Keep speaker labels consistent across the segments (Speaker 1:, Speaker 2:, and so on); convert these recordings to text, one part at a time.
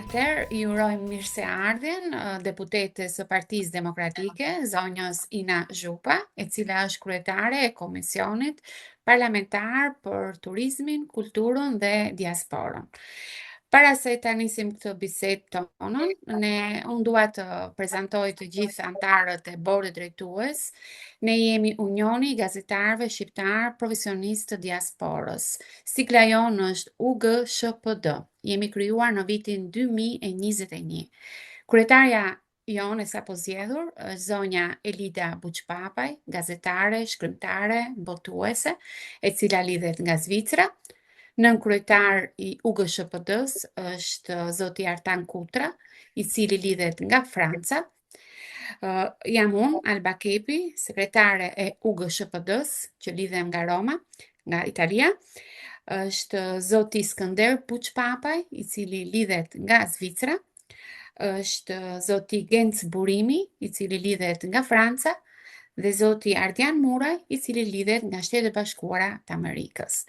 Speaker 1: Atëherë, i urojmë mirëseardhjen deputetës së Partisë Demokratike, zonjës Ina Zhupa, e cila është kryetare e Komisionit Parlamentar për Turizmin, Kulturën dhe Diasporën. Para se ta nisim këtë bisedë tonën, unë dua të prezantoj të gjithë anëtarët e bordit drejtues. Ne jemi Unioni i Gazetarëve Shqiptar Profesionistë të Diasporës. Sigla jonë është UGSHPD. Jemi krijuar në vitin 2021. Kryetarja jonë e sapo zgjedhur është zonja Elida Buçpapaj, gazetare, shkrimtare, botuese, e cila lidhet nga Zvicra. Nën kryetar i UGSHPD-s është zoti Artan Kutra, i cili lidhet nga Franca. Jam unë, Alba Kepi, sekretare e UGSHPD-s, që lidhem nga Roma, nga Italia. Është zoti Skënder Buçpapaj, i cili lidhet nga Zvicra. Është zoti Genc Burimi, i cili lidhet nga Franca, dhe zoti Ardian Muraj, i cili lidhet nga Shtetet e Bashkuara të Amerikës.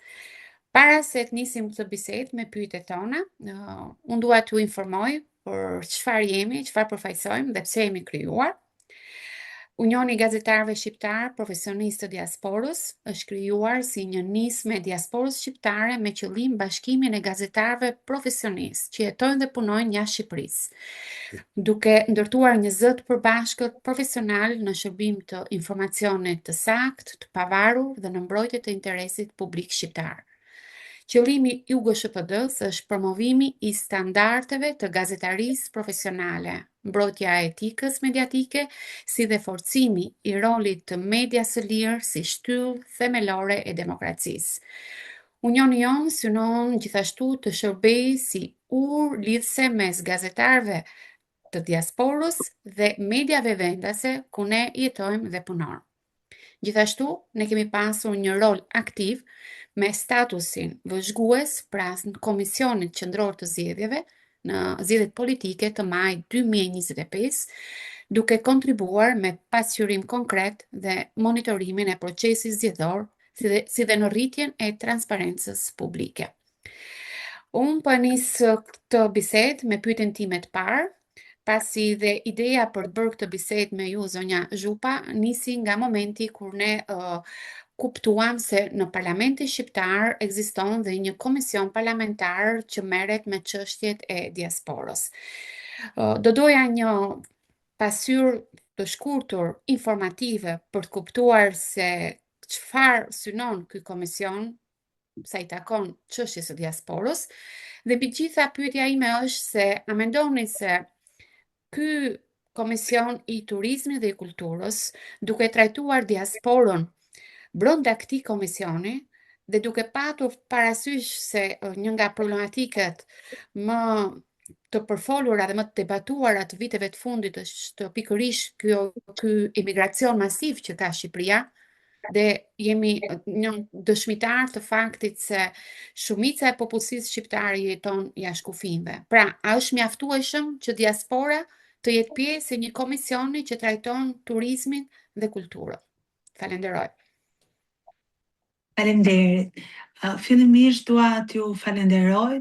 Speaker 1: Para se të nisim këtë bisedë me pyetjet tona, unë dua t'ju informoj për çfarë jemi, çfarë përfaqësojmë dhe pse jemi krijuar. Unioni i Gazetarëve Shqiptar Profesionistë të Diasporës është krijuar si një nismë e diasporës shqiptare me qëllim bashkimin e gazetarëve profesionistë që jetojnë dhe punojnë jashtë Shqipërisë, duke ndërtuar një zë të përbashkët profesional në shërbim të informacionit të saktë, të pavarur dhe në mbrojtje të interesit publik shqiptar. Qëllimi i UGSHPD-s është promovimi i standardeve të gazetarisë profesionale, mbrojtja e etikës mediatike, si dhe forcimi i rolit të medias së lirë si shtyllë themelore e demokracisë. Unioni jonë synon gjithashtu të shërbejë si urë lidhse mes gazetarëve të diasporës dhe mediave vendase ku ne jetojmë dhe punojmë. Gjithashtu, ne kemi pasur një rol aktiv me statusin vëzhgues pranë Komisionit Qendror të Zgjedhjeve në zgjedhjet politike të majit 2025, duke kontribuar me pasqyrim konkret dhe monitorimin e procesit zgjedhor, si dhe në rritjen e transparencës publike. Unë po nis këtë bisedë me pyetjen time të parë, pasi dhe ideja për të bërë këtë bisedë me ju, zonja Zhupa, nisi nga momenti kur ne kuptuam se në Parlamentin Shqiptar ekziston dhe një komision parlamentar që merret me çështjet e diasporës. Do doja një pasqyrë të shkurtër informative për të kuptuar se çfarë synon ky komision sa i takon çështjes së diasporës, dhe mbi gjitha pyetja ime është se a mendoni se ky Komision i Turizmit dhe i Kulturës, duke trajtuar diasporën brenda këtij komisioni dhe duke patur parasysh se një nga problematikat më të përfolura dhe më të debatuara të viteve të fundit është pikërisht ky emigracion masiv që ka Shqipëria, dhe jemi një dëshmitar të faktit se shumica e popullsisë shqiptare jeton jashtë kufive. Pra, a është mjaftueshëm që diaspora të jetë pjesë e një komisioni që trajton turizmin dhe kulturën? Falenderoj.
Speaker 2: Faleminderit. Fillimisht dua t'ju falenderoj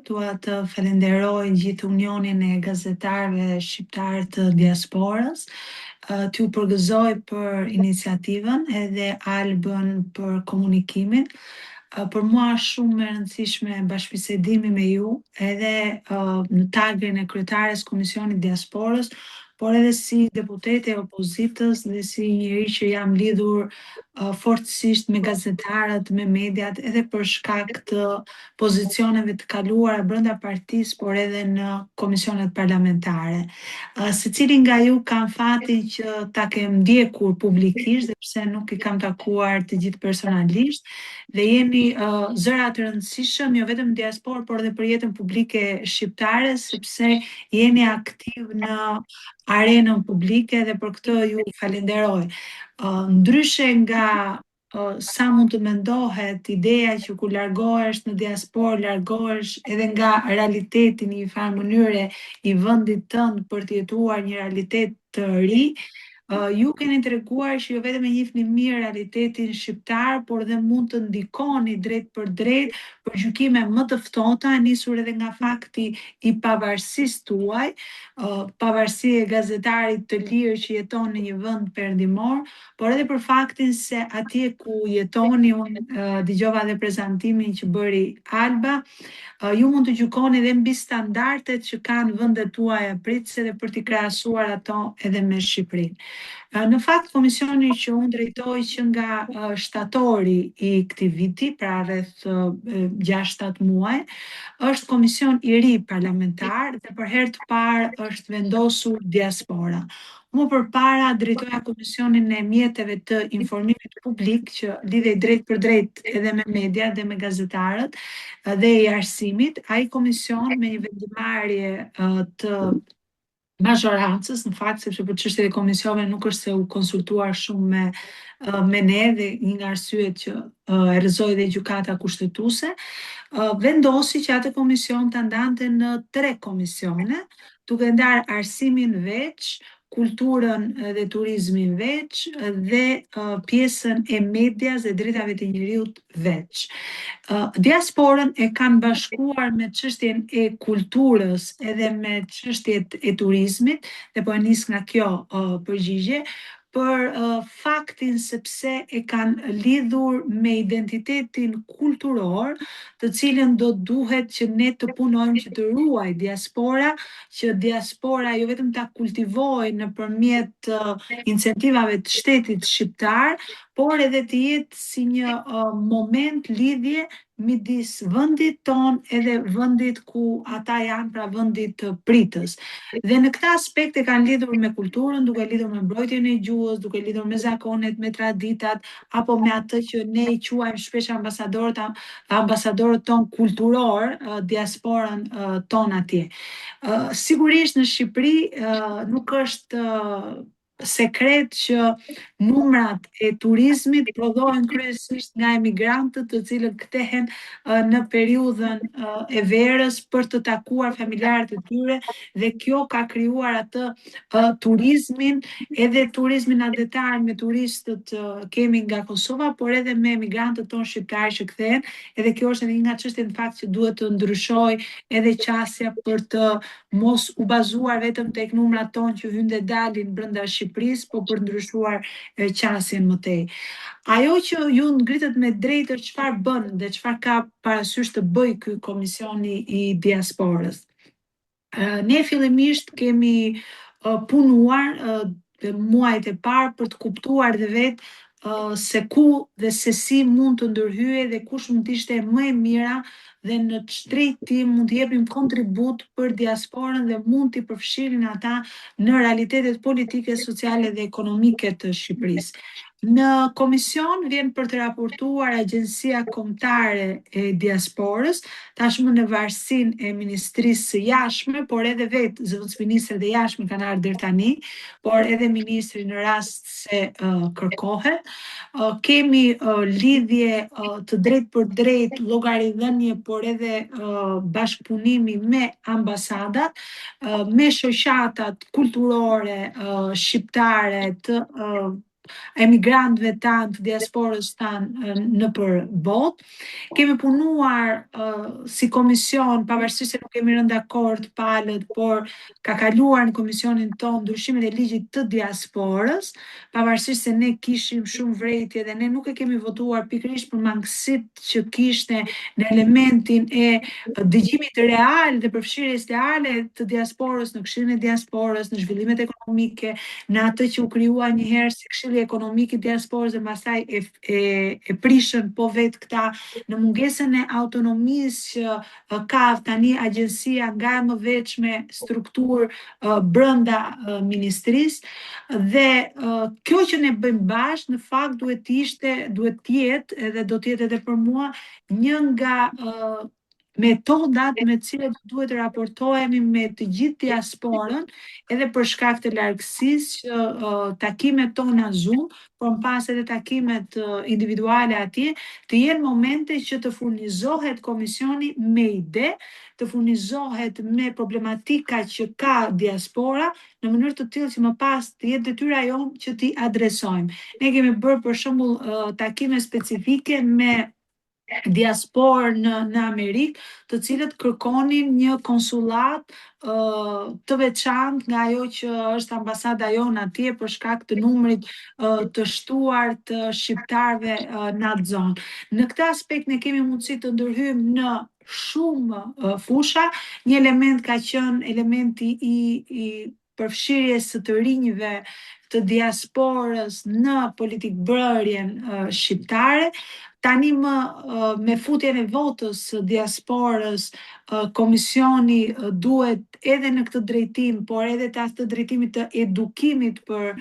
Speaker 2: gjithë Unionin e Gazetarëve Shqiptar të Diasporës, t'ju përgëzoj për iniciativën edhe Albën për komunikimin. Për mua është shumë e rëndësishme bashkëbisedimi me ju, edhe në tagrin e kryetares Komisionit Diasporës, por edhe si deputete e opozitës dhe si njëri që jam lidhur fortësisht me gazetarët, me mediat, edhe për shkak të pozicioneve të kaluara brenda partisë, por edhe në komisionet parlamentare. Secili nga ju kam fatin që ta kem ndjekur publikisht, dhe pse nuk i kam takuar të gjithë personalisht, dhe jeni zëra të rëndësishëm jo vetëm në diasporë, por edhe për jetën publike shqiptare, sepse jeni aktiv në arenën publike dhe për këtë ju falenderoj. Ndryshe nga sa mund të mendohet, ideja që kur largohesh në diasporë, largohesh edhe nga realiteti në një farë mënyre i vendit tënd për të jetuar një realitet të ri, Ju keni treguar që jo vetëm e njihni mirë realitetin shqiptar, por dhe mund të ndikoni drejt për drejt për gjykime më të ftohta, nisur edhe nga fakti i pavarësisë tuaj, pavarësi e gazetarit të lirë që jeton në një vend perëndimor, por edhe për faktin se atje ku jetoni, unë dëgjova dhe prezantimin që bëri Alba, ju mund të gjykoni edhe mbi standardet që kanë vendet tuaja pritëse dhe për t'i krahasuar ato edhe me Shqipërinë. Në fakt, komisioni që unë drejtoj që nga shtatori i këtij viti, pra rreth 6-7 muaj, është komision i ri parlamentar dhe për herë të parë është vendosur diaspora. Më përpara drejtoja komisionin e mjeteve të informimit publik që lidhej drejt për drejt edhe me media dhe me gazetarët dhe i arsimit. Ai komision me një vendimarrje të mazhorancës, në fakt, sepse për çështjet e komisioneve nuk është se u konsultuar shumë me ne dhe një nga arsyet që e rrëzoi dhe gjykata kushtetuese, vendosi që atë komision të ndante në 3 komisione, duke ndarë arsimin veç, kulturën dhe turizmin veç dhe pjesën e medias dhe drejtave të njeriut veç. Diasporën e kanë bashkuar me çështjen e kulturës edhe me çështjet e turizmit dhe po e nis nga kjo përgjigje për faktin sepse e kanë lidhur me identitetin kulturor, të cilën do duhet që ne të punojmë që të ruaj diaspora, që diaspora jo vetëm ta kultivojë nëpërmjet incentivave të shtetit shqiptar, por edhe të jetë si një moment lidhje midis vendit ton edhe vendit ku ata janë, pra vendit të pritës. Dhe në këtë aspekt e kanë lidhur me kulturën, duke lidhur me mbrojtjen e gjuhës, duke lidhur me zakonet, me traditat, apo me atë që ne i quajmë shpesh ambasadorët ton kulturor, diasporën ton atje. Sigurisht në Shqipëri nuk është sekret që numrat e turizmit prodhohen kryesisht nga emigrantët të cilët kthehen në periudhën e verës për të takuar familjarët e tyre dhe kjo ka krijuar atë turizmin, edhe turizmin adhetar me turistët kemi nga Kosova, por edhe me emigrantët tonë shqiptarë që kthehen, edhe kjo është edhe një nga çështjet në fakt që duhet të ndryshoj edhe qasja për të mos u bazuar vetëm tek numrat tonë që hyjnë dhe dalin brenda Shqipërisë, po për ndryshuar qasjen më tej. Ajo që ju ngritet me drejtë është çfarë bën dhe çfarë ka parasysh të bëjë ky komisioni i diasporës. Ne fillimisht kemi punuar muajt e parë për të kuptuar dhe vetë se ku dhe se si mund të ndërhyej dhe kush mund të ishte më e mira dhe në ç'drejtim tim mund të japim kontribut për diasporën dhe mund t'i përfshirin ata në realitetet politike, sociale dhe ekonomike të Shqipërisë. Në komision vjen për të raportuar Agjencia Kombëtare e Diasporës, tashmë në varësinë e Ministrisë së Jashtme, por edhe vetë zëvendësministrat e jashtme kanë ardhur deri tani, por edhe ministri në rast se kërkohet. Kemi lidhje të drejtë për drejtë, llogaridhënie, por edhe bashkëpunimi me ambasadat, me shoqatat kulturore shqiptare të emigrantëve tanë, të diasporës tanë nëpër botë. Kemi punuar si komision, pavarësisht se nuk kemi rënë dakord palët, por ka kaluar në komisionin tonë ndryshimet e ligjit të diasporës, pavarësisht se ne kishim shumë vërejtje dhe ne nuk e kemi votuar pikërisht për mangësitë që kishte në elementin e dëgjimit real dhe përfshirjes reale të diasporës në Këshillin e Diasporës, në zhvillimet ekonomike, në atë që u krijua një herë si Këshilli Ekonomik i Diasporës dhe pastaj e prishën po vetë këta në mungesën e autonomisë që ka tani agjencia nga e mëdhenjshme strukturë brenda ministrisë dhe kjo që ne bëjmë bashkë në fakt duhet të jetë edhe do të jetë edhe për mua një nga metodat me të cilat duhet të raportohemi me të gjithë diasporën, edhe për shkak të largësisë që takimet tona Zoom, por më pas edhe takimet individuale atje, të jenë momente që të furnizohet komisioni me ide, të furnizohet me problematika që ka diaspora, në mënyrë të tillë që më pas të jetë detyra jonë që t'i adresojmë. Ne kemi bërë për shembull takime specifike me diasporë në Amerikë, të cilët kërkonin një konsullat të veçantë nga ajo që është ambasada jonë atje për shkak të numrit të shtuar të shqiptarëve në atë zonë. Në këtë aspekt ne kemi mundësi të ndërhyjmë në shumë fusha. Një element ka qenë elementi i përfshirjes së të rinjve të diasporës në politikë shqiptare. Tani me futjen e votës së diasporës, komisioni duhet edhe në këtë drejtim, por edhe të atë drejtimit të edukimit për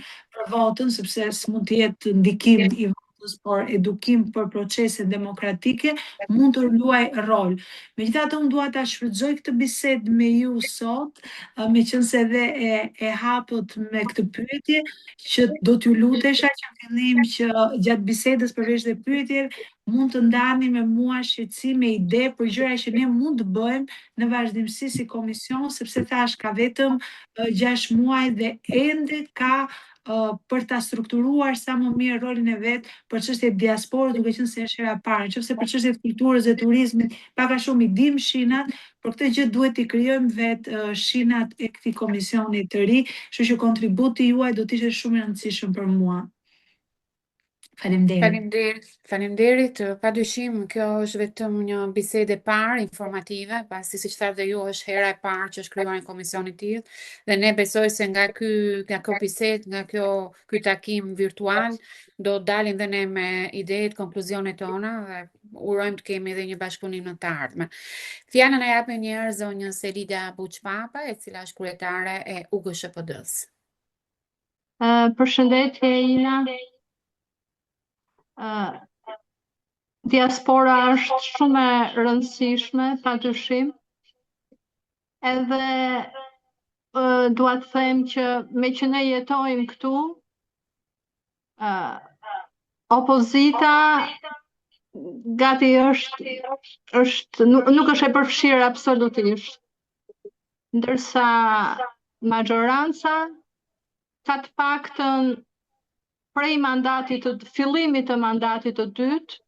Speaker 2: votën, sepse s'mund të jetë ndikim i votës, por edukim për procese demokratike, mund të luaj rol. Megjithatë, unë dua ta shfrytëzoj këtë bisedë me ju sot, meqense edhe e hapët me këtë pyetje, që do t'ju lutesha që në fillim që gjatë bisedës përveç dhe pyetjeve, mund të ndani me mua shqetësi, me ide për gjëra që ne mund të bëjmë në vazhdimsi si komision, sepse thash ka vetëm 6 muaj dhe ende ka për ta strukturuar sa më mirë rolin e vet për çështjet diasporës, duke qenë se është hera e parë. Nëse për çështjet kulturës dhe turizmit pak a shumë i dim shinat, por këtë gjë duhet t'i krijojmë vet shinat e këtij komisioni të ri, kështu që kontributi juaj do të ishte shumë i rëndësishëm për mua. Faleminderit.
Speaker 1: Faleminderit. Padyshim, kjo është vetëm një bisedë e parë informative, pasi siç thash dhe ju është hera e parë që është krijuar një komision i tillë dhe ne besoj se nga kjo bisedë, nga ky takim virtual do dalin dhe ne me idetë, konkluzionet tona dhe urojmë të kemi edhe një bashkëpunim në të ardhmen. Fjalën e jap një herë zonjës Elida Buçpapa, e cila është kryetare e UGSHPD-s.
Speaker 3: Përshëndetje Ina. Diaspora është shumë e rëndësishme, padyshim. Edhe dua të them që me që ne jetojmë këtu, opozita gati nuk është e përfshirë absolutisht. Ndërsa majoranca ka të paktën prej fillimit të mandatit të dytë,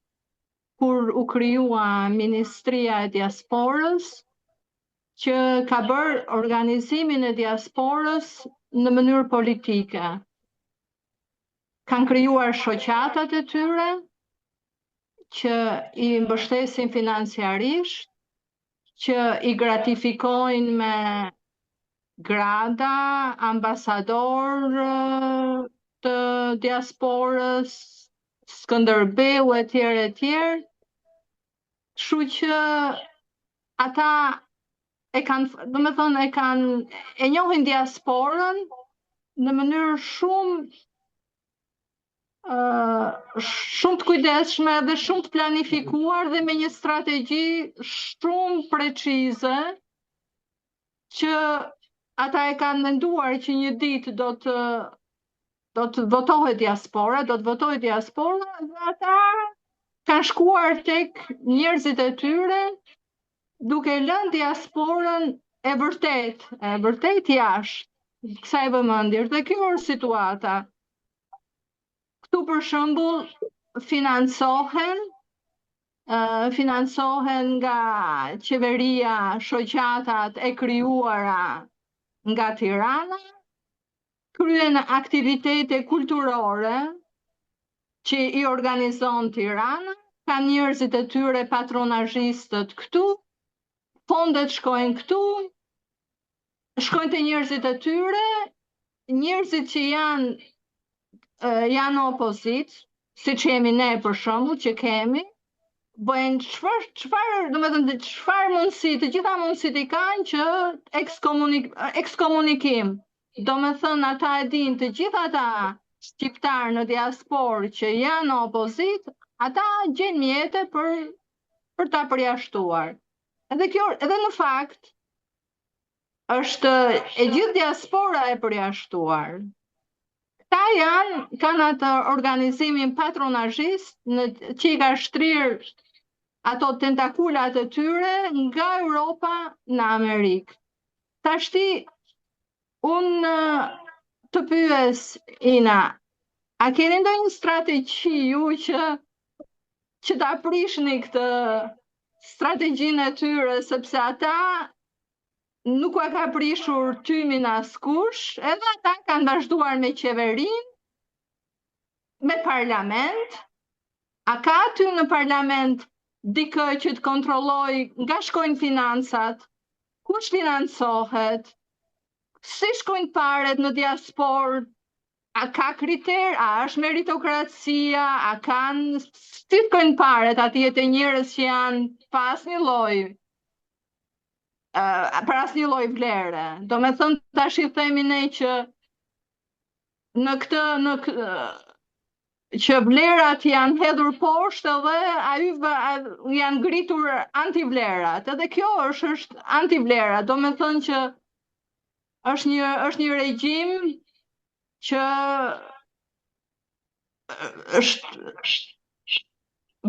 Speaker 3: kur u krijua Ministria e Diasporës, që ka bërë organizimin e diasporës në mënyrë politike. Kanë krijuar shoqatat e tyre, që i mbështesin financiarisht, që i gratifikojnë me grada, ambasador të diasporës, Skënderbeu e tjerë. Kështu që ata e njohin diasporën në mënyrë shumë të kujdesshme dhe shumë të planifikuar dhe me një strategji shumë precize, që ata e kanë menduar që një ditë do të votohet diaspora, dhe ata kanë shkuar tek njerëzit e tyre, duke lënë diasporën e vërtet jashtë kësaj vëmendje. Dhe kjo është situata. Këtu për shembull financohen nga qeveria shoqatat e krijuara nga Tirana, kryen aktivitete kulturore që i organizon Tirana, ka njerëzit e tyre patronazhistët këtu, fondet shkojnë këtu, shkojnë te njerëzit e tyre, njerëzit që janë opozit, siç jemi ne për shembull, që kemi, bëjnë çfarë mundësi, të gjitha mundësit i kanë që ekskomunikim. Ata e dinë të gjitha ata shqiptarë në diasporë që janë opozit, ata gjenë mjete për ta përjashtuar. Edhe në fakt është e gjithë diaspora e përjashtuar. Kanë atë organizimin patronazhist që i ka shtrirë ato tentakulat e tyre nga Europa në Amerikë. Tashti, unë të pyes, Ina, a keni ndonjë strategji ju që ta prishni këtë strategjinë e tyre, sepse ata nuk ka prishur tymin askush, edhe ata kanë vazhduar me qeverinë, me parlament. A ka aty në parlament dikë që të kontrolloj nga shkojnë financat, kush financohet, si shkojnë paret në diasporë, a ka kriter, a është meritokracia, si shkojnë paret atje te njerëz që janë pas një lloj për asnjë lloj vlere. Do me thënë tash i themi ne që në këtë që vlerat janë hedhur poshtë dhe janë ngritur antivlerat. Edhe kjo është antivlera. Do me thënë që është një regjim që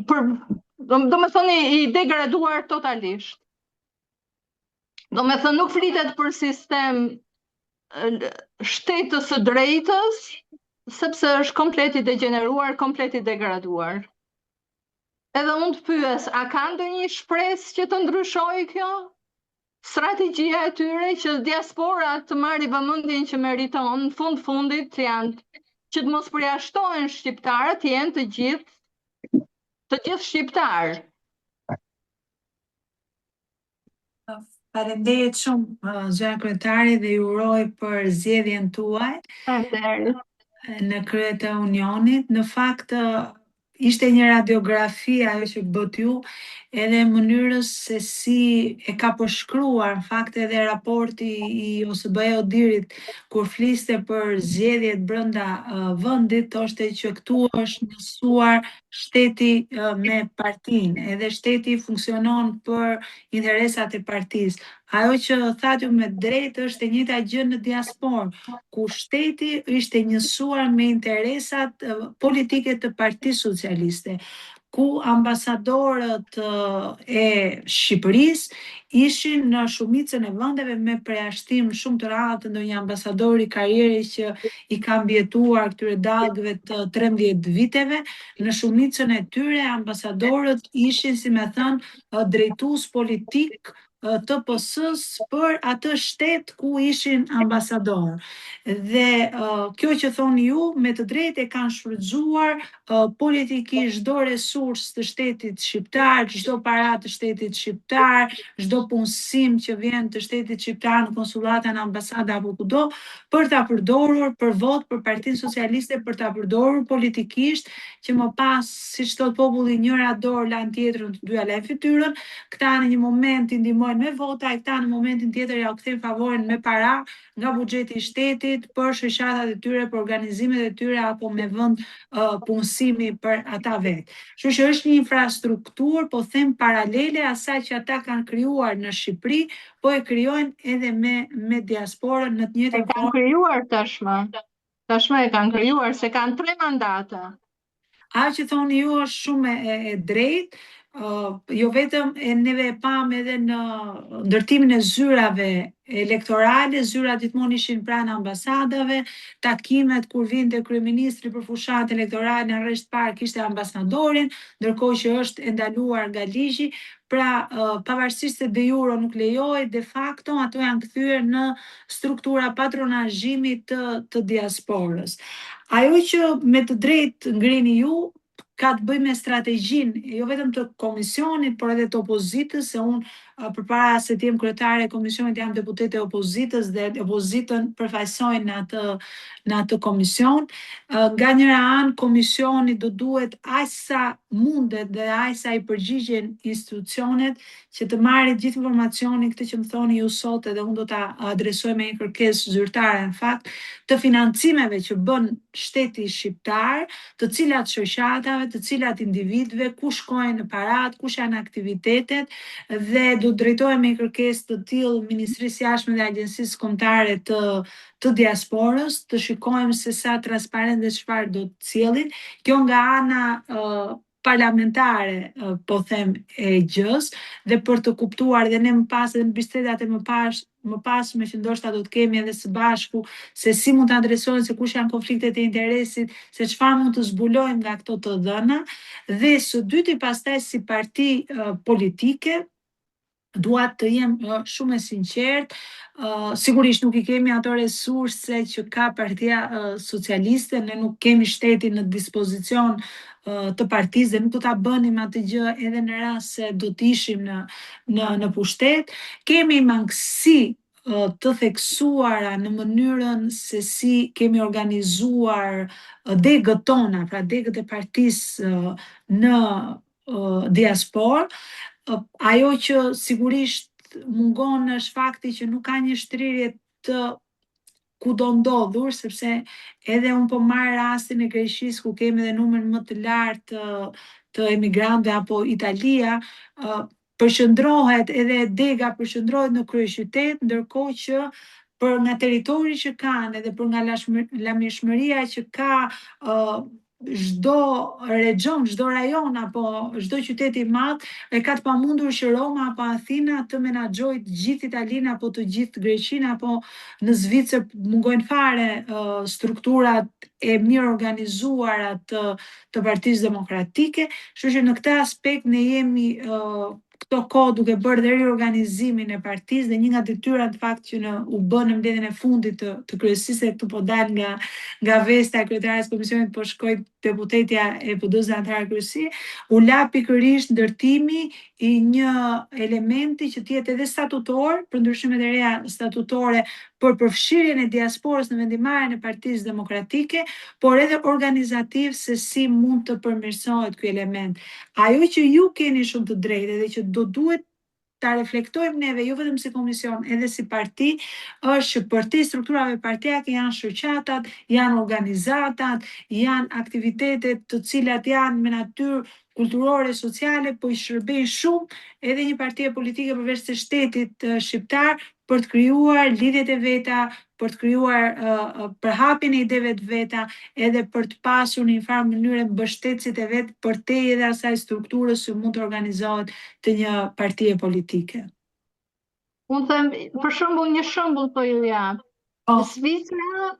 Speaker 3: do me thënë i degraduar totalisht. Do me thënë nuk flitet për sistem shtetës së drejtës, sepse është komplet i degeneruar, komplet i degraduar. Edhe unë të pyes, a ka ndonjë shpresë që të ndryshojë kjo? Strategjia e tyre që diaspora të marrë vëmendjen që meriton, në fundit janë që të mos përjashtohen shqiptarët, jenë të gjithë shqiptarë.
Speaker 2: Faleminderit shumë, zëra kryetari, dhe ju uroj për zgjedhjen tuaj në krye të Unionit. Në fakt, ishte një radiografi ajo që bët ju, edhe mënyrës se si e ka përshkruar në fakt edhe raporti i OSBE-Odirit kur fliste për zgjedhjet brenda vendit, thoshte që këtu është njësuar shteti me partinë, edhe shteti funksionon për interesat e partisë. Ajo që thatë ju me drejtë është e njëjta gjë në diasporë, ku shteti ishte njësuar me interesat politike të Partisë Socialiste, ku ambasadorët e Shqipërisë ishin në shumicën e vendeve me përjashtim shumë të rrallë të ndonjë ambasadori karriere që i ka mbijetuar këtyre dallgëve të 13 viteve. Në shumicën e tyre ambasadorët ishin, si me thënë, drejtues politik të PS-s për atë shtet ku ishin ambasador. Dhe kjo që thoni ju, me të drejtë e kanë shfrytzuar politikisht çdo resurs të shtetit shqiptar, çdo paratë të shtetit shqiptar, çdo punësim që vjen të shtetit shqiptar në konsullata, në ambasada apo kudo, për ta përdorur për vot për Partinë Socialiste, për ta përdorur politikisht, që më pas, siç thot populli, njëra dorë lan tjetrën, të dyja lajn fytyrën. Këta në një moment i ndihmojnë me vota, e këta në momentin tjetër ja u kthejnë favorin me para nga buxheti i shtetit për shoqatat e tyre, për organizimet e tyre apo me vend punësimi për ata vetë. Kështu që është një infrastrukturë, po them paralele asaj që ata kanë krijuar në Shqipëri, po e krijojnë edhe me diasporën në të njëjtën
Speaker 3: formë. E kanë krijuar tashmë e kanë krijuar se kanë 3 mandata.
Speaker 2: Ajo që thoni ju është shumë e drejtë. Jo vetëm neve e pam edhe në ndërtimin e zyrave elektorale, zyrat gjithmonë ishin pranë ambasadave, takimet kur vinte kryeministri për fushat elektorale në rresht parë kishte ambasadorin, ndërkohë që është e ndaluar nga ligji. Pra, pavarësisht se de jure nuk lejohet, de facto ato janë kthyer në struktura patronazhimi të diasporës. Ajo që me të drejtë ngrini ju, ka të bëjë me strategjinë, jo vetëm të komisionit, por edhe të opozitës, se unë përpara se të jem kryetare e komisionit jam deputete e opozitës dhe opozitën përfaqësoj në atë komision. Nga njëra anë, komisioni do duhet aq sa mundet dhe aq sa i përgjigjen institucionet që të marrë gjithë informacionin, këtë që më thoni ju sot, edhe unë do ta adresoj me një kërkesë zyrtare në fakt, të financimeve që bën shteti shqiptar, të cilat shoqatave, të cilat individëve, ku shkojnë parat, kush janë aktivitetet, dhe do do të drejtohemi kërkesë të tillë Ministrisë Jashtme dhe Agjencisë Kombëtare të diasporës, të shikojmë se sa transparent dhe çfarë do të sjellin. Kjo nga ana parlamentare, po them e gjës, dhe për të kuptuar dhe ne më pas edhe në bisedat e më pasme që ndoshta do të kemi edhe së bashku, se si mund të adresohen, se kush janë konfliktet e interesit, se çfarë mund të zbulojmë nga këto të dhëna, dhe së dyti pastaj si parti politike, dua të jem shumë e sinqert, sigurisht nuk i kemi ato resurse që ka Partia Socialiste, ne nuk kemi shtetin në dispozicion të partisë dhe nuk do ta bënim atë gjë edhe në rast se do të ishim në pushtet. Kemi mangësi të theksuara në mënyrën se si kemi organizuar degët tona, pra degët e partisë në diasporë. Ajo që sigurisht mungon është fakti që nuk ka një shtrirje të kudo ndodhur, sepse edhe unë po marr rastin e Greqisë ku kemi edhe numrin më të lartë të emigrantëve, apo Italia, përqendrohet edhe dega përqendrohet në kryeqytet, ndërkohë që për nga territori që kanë edhe për nga lamishmëria që ka çdo region, çdo rajon apo çdo qytet i madh, e ka të pamundur që Roma apo Athina të menaxhojë të gjithë Italinë apo të gjithë Greqinë, apo në Zvicër mungojnë fare strukturat e mirë organizuara të Partisë Demokratike, kështu që në këtë aspekt ne jemi këto kohë duke bërë dhe riorganizimin e partisë, dhe një nga detyrat fakt që u bën në mbledhjen e fundit të kryesisë, këtu po dal nga vesta e kryetares komisionit, po shkoi deputetja e PD-s dhe anëtare kryesi, u la pikërisht ndërtimi i një elementi që të jetë edhe statutor, për ndryshimet e reja statutore për përfshirjen e diasporës në vendimarrjen e Partisë Demokratike, por edhe organizativ se si mund të përmirësohet ky element. Ajo që ju keni shumë të drejtë dhe që do duhet ta reflektojmë neve, jo vetëm si komision, edhe si parti, është që për te strukturave partijake janë shoqatat, janë organizatat, janë aktivitetet të cilat janë me natyrë kulturore, sociale, po i shërbejnë shumë edhe një partie politike përveç se shtetit shqiptar, për të krijuar lidhjet e veta, për të krijuar përhapjen e ideve të veta, edhe për të pasur në një farë mënyrë mbështetësit e vet për te edhe asaj strukturës që mund të organizohet të një partie politike.
Speaker 3: Unë them, për shembull, një shembull po ju jap. Zvicra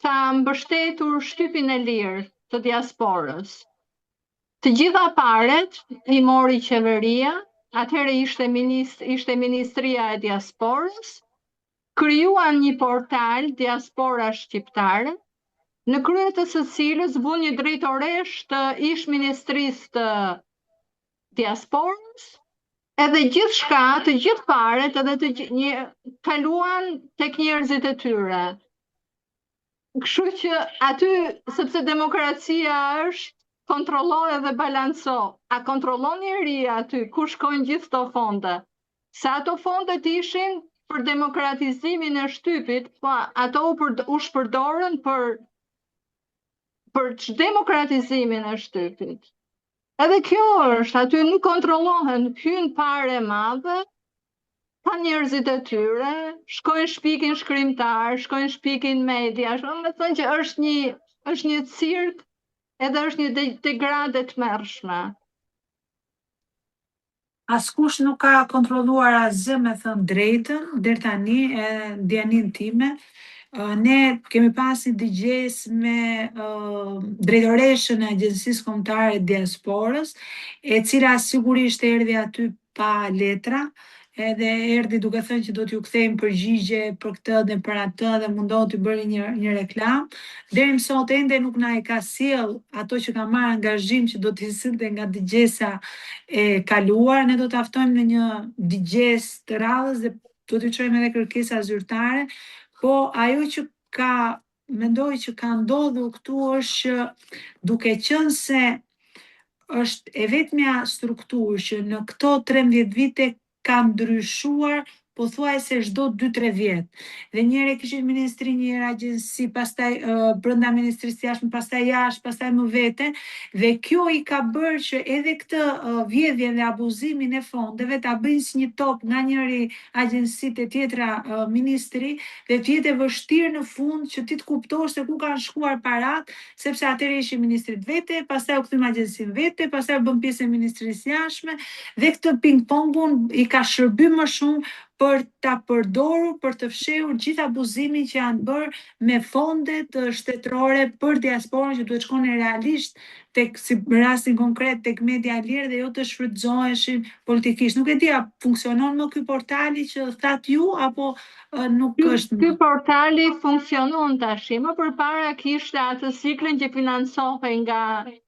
Speaker 3: ka mbështetur shtypin e lirë të diasporës. Të gjitha paret i mori qeveria, atëherë ishte Ministria e Diasporës, krijuan një portal Diaspora Shqiptare, në krye të së cilës vun një drejtoresh të ish ministrisë të diasporës, edhe gjithçka, të gjithë paret, edhe kaluan tek njerëzit e tyre. Kështu që aty, sepse demokracia është kontrollo edhe balanco. A kontrollon njeriu aty ku shkojnë gjithë këto fonde? Se ato fondet ishin për demokratizimin e shtypit, po ato u shpërdorën për demokratizimin e shtypit. Edhe kjo është, aty nuk kontrollohen, hyn parë madhe, ka njerëzit e tyre, shkojnë shpikin shkrimtar, shkojnë shpikin media, me thënë që është një cirk, edhe është një degradë të tmerrshme.
Speaker 2: Askush nuk ka kontrolluar asgjë, me thënë drejtën, deri tani, e ndjenin time. Ne kemi pasur digjes me drejtoreshën e Agjencisë Kombëtare të Diasporës, e cila sigurisht erdhi aty pa letra, edhe erdhi duke thënë që do t'ju kthejmë përgjigje për këtë dhe për atë, dhe mundohet të bëri një reklam. Deri më sot ende nuk na e ka sjell ato që ka marrë angazhim që do t'i sillte nga digjesa e kaluar. Ne do ta ftojmë në një digjesë të radhës dhe do t'i çojmë edhe kërkesa zyrtare, po ajo që mendoj që ka ndodhur këtu është që duke qenë se është e vetmja strukturë që në këto 13 vite ka ndryshuar pothuajse çdo 2-3 vjet. Dhe njëherë kishin ministri, njëherë agjenci, pastaj brenda ministrisë jashtme, pastaj jashtë, pastaj më vete, dhe kjo i ka bërë që edhe këtë vjedhjen dhe abuzimin e fondeve ta bëjnë si një top nga njëri agjencitë e tjetra ministri, dhe të jetë e vështirë në fund që ti të kuptosh se ku kanë shkuar parat, sepse atëherë ishin ministrit vete, pastaj u kthym agjencinë vete, pastaj u bën pjesë e ministrisë jashtme, dhe këtë ping-pongun i ka shërby më shumë për ta përdorur për të fshehur gjithë abuzimin që janë bërë me fondet shtetërore për diasporën, që duhet shkonin realisht tek, si rastin konkret, tek media lirë dhe jo të shfrytëzoheshin politikisht. Nuk e di, a funksionon më ky portali që thatë ju, apo nuk është
Speaker 3: Ky
Speaker 2: më?
Speaker 3: portali funksionon tash. Më përpara kishte atë siklin që financohej nga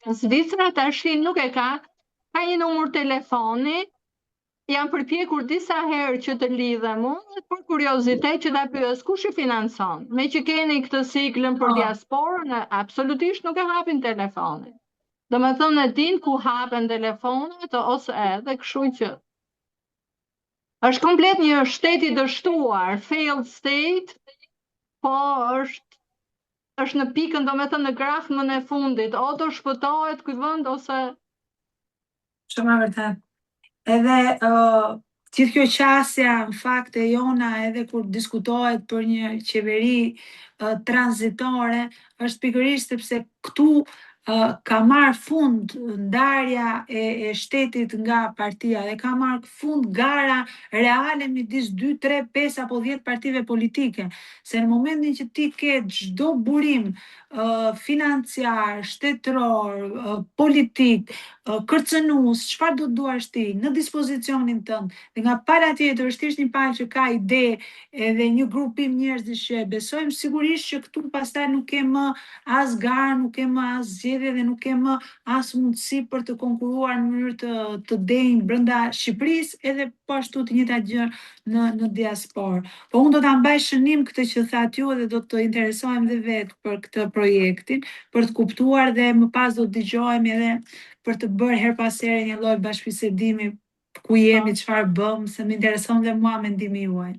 Speaker 3: Zvicra, tash nuk e ka. Ka një numër telefoni. Jam përpjekur disa herë që të lidhem unë, për kuriozitet që ta pyes kush i financon. Me që keni këtë siklën për diasporën, absolutisht nuk e hapin telefonin. Domethënë e din ku hapen telefonat ose edhe, kështu që është komplet një shtet i dështuar, failed state, po është në pikën, domethënë në grahmën e fundit, o do shpëtohet ky vend ose
Speaker 2: Shumë e vërtet. Edhe gjithë kjo qasja në fakt e jona, edhe kur diskutohet për një qeveri tranzitore, është pikërisht sepse këtu ka marrë fund ndarja e shtetit nga partia, dhe ka marrë fund gara reale midis 2, 3, 5 apo 10 partive politike. Se në momentin që ti ke çdo burim financiar, shtetëror, politik, kërcënues, çfarë do duash ti në dispozicionin tënd, dhe nga pala tjetër është thjesht një palë që ka ide edhe një grupim njerëzish që e besojmë, sigurisht që këtu pastaj nuk ke më as garë, nuk ke më as zgjedhje dhe nuk ke më as mundësi për të konkuruar në mënyrë të denjë brenda Shqipërisë, edhe po ashtu të njëjta gjë në diasporë. Po unë do ta mbaj shënim këtë që thatë ju, dhe do të interesohem dhe vetë për këtë projektin, për të kuptuar, dhe më pas do të dëgjohemi edhe për të bërë her pas here një lloj bashkëbisedimi ku jemi, çfarë bëm, se më intereson dhe mua mendimi juaj.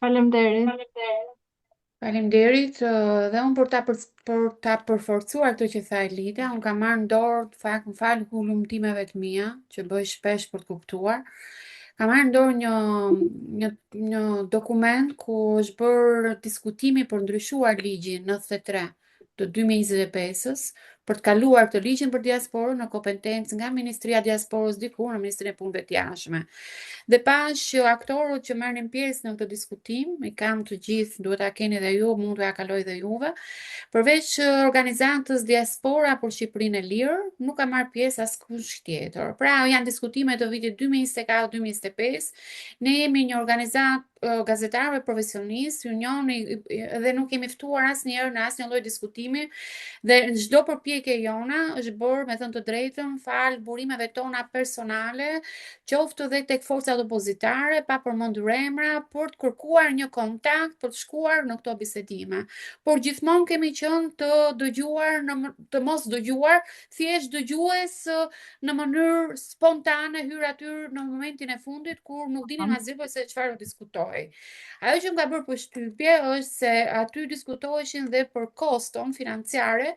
Speaker 3: faleminderit.
Speaker 1: Faleminderit, dhe unë për ta përforcuar këtë që tha Elida, unë kam marrë në dorë, më fal hullumtimeve të mia, që bëj shpesh për të kuptuar. Kam marrë në dorë një dokument ku është bërë diskutimi për ndryshuar ligjin 93 të 2025-s, për të kaluar këtë ligjin për diasporën në kompetencë nga Ministria e Diasporës diku në Ministrinë e Punëve të Jashtme. Dhe pash që aktorët që merrnin pjesë në këtë diskutim, i kam të gjithë, duhet ta keni dhe ju, mund t'ja kaloj dhe juve, përveç organizatës Diaspora për Shqipërinë e Lirë, nuk ka marrë pjesë askush tjetër. Pra janë diskutime të vitit 2024-2025, ne jemi një organizatë gazetarëve profesionistë, unioni, dhe nuk kemi ftuar asnjëherë në asnjë lloj diskutimi, dhe çdo përpjekje jona është bërë, me thënë të drejtën, fal burimeve tona personale, qoftë edhe tek forcat opozitare, pa përmendur emra, për të kërkuar një kontakt, për të shkuar në këto bisedime. Por gjithmonë kemi qenë të dëgjuar, të mos dëgjuar, thjesht dëgjues në mënyrë spontane, hyr aty në momentin e fundit kur nuk dinin asgjë se çfarë diskutohej. Ajo që më ka bërë përshtypje është se aty diskutoheshin dhe për koston financiare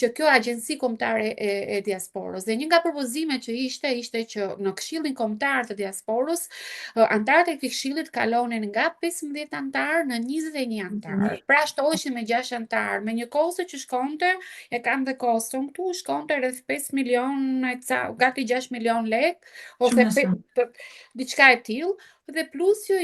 Speaker 1: që kjo agjenci kombëtare e diasporës. Dhe një nga propozimet që ishte që në Këshillin Kombëtar të Diasporës, antarët e këtij këshillit kalonin nga 15 antar në 21 antar. Pra shtoheshin me 6 antar, me një kosto që shkonte, e kam dhe koston këtu, shkonte rreth 5 milion, gati 6 milion lek, ose diçka e tillë. Dhe plus që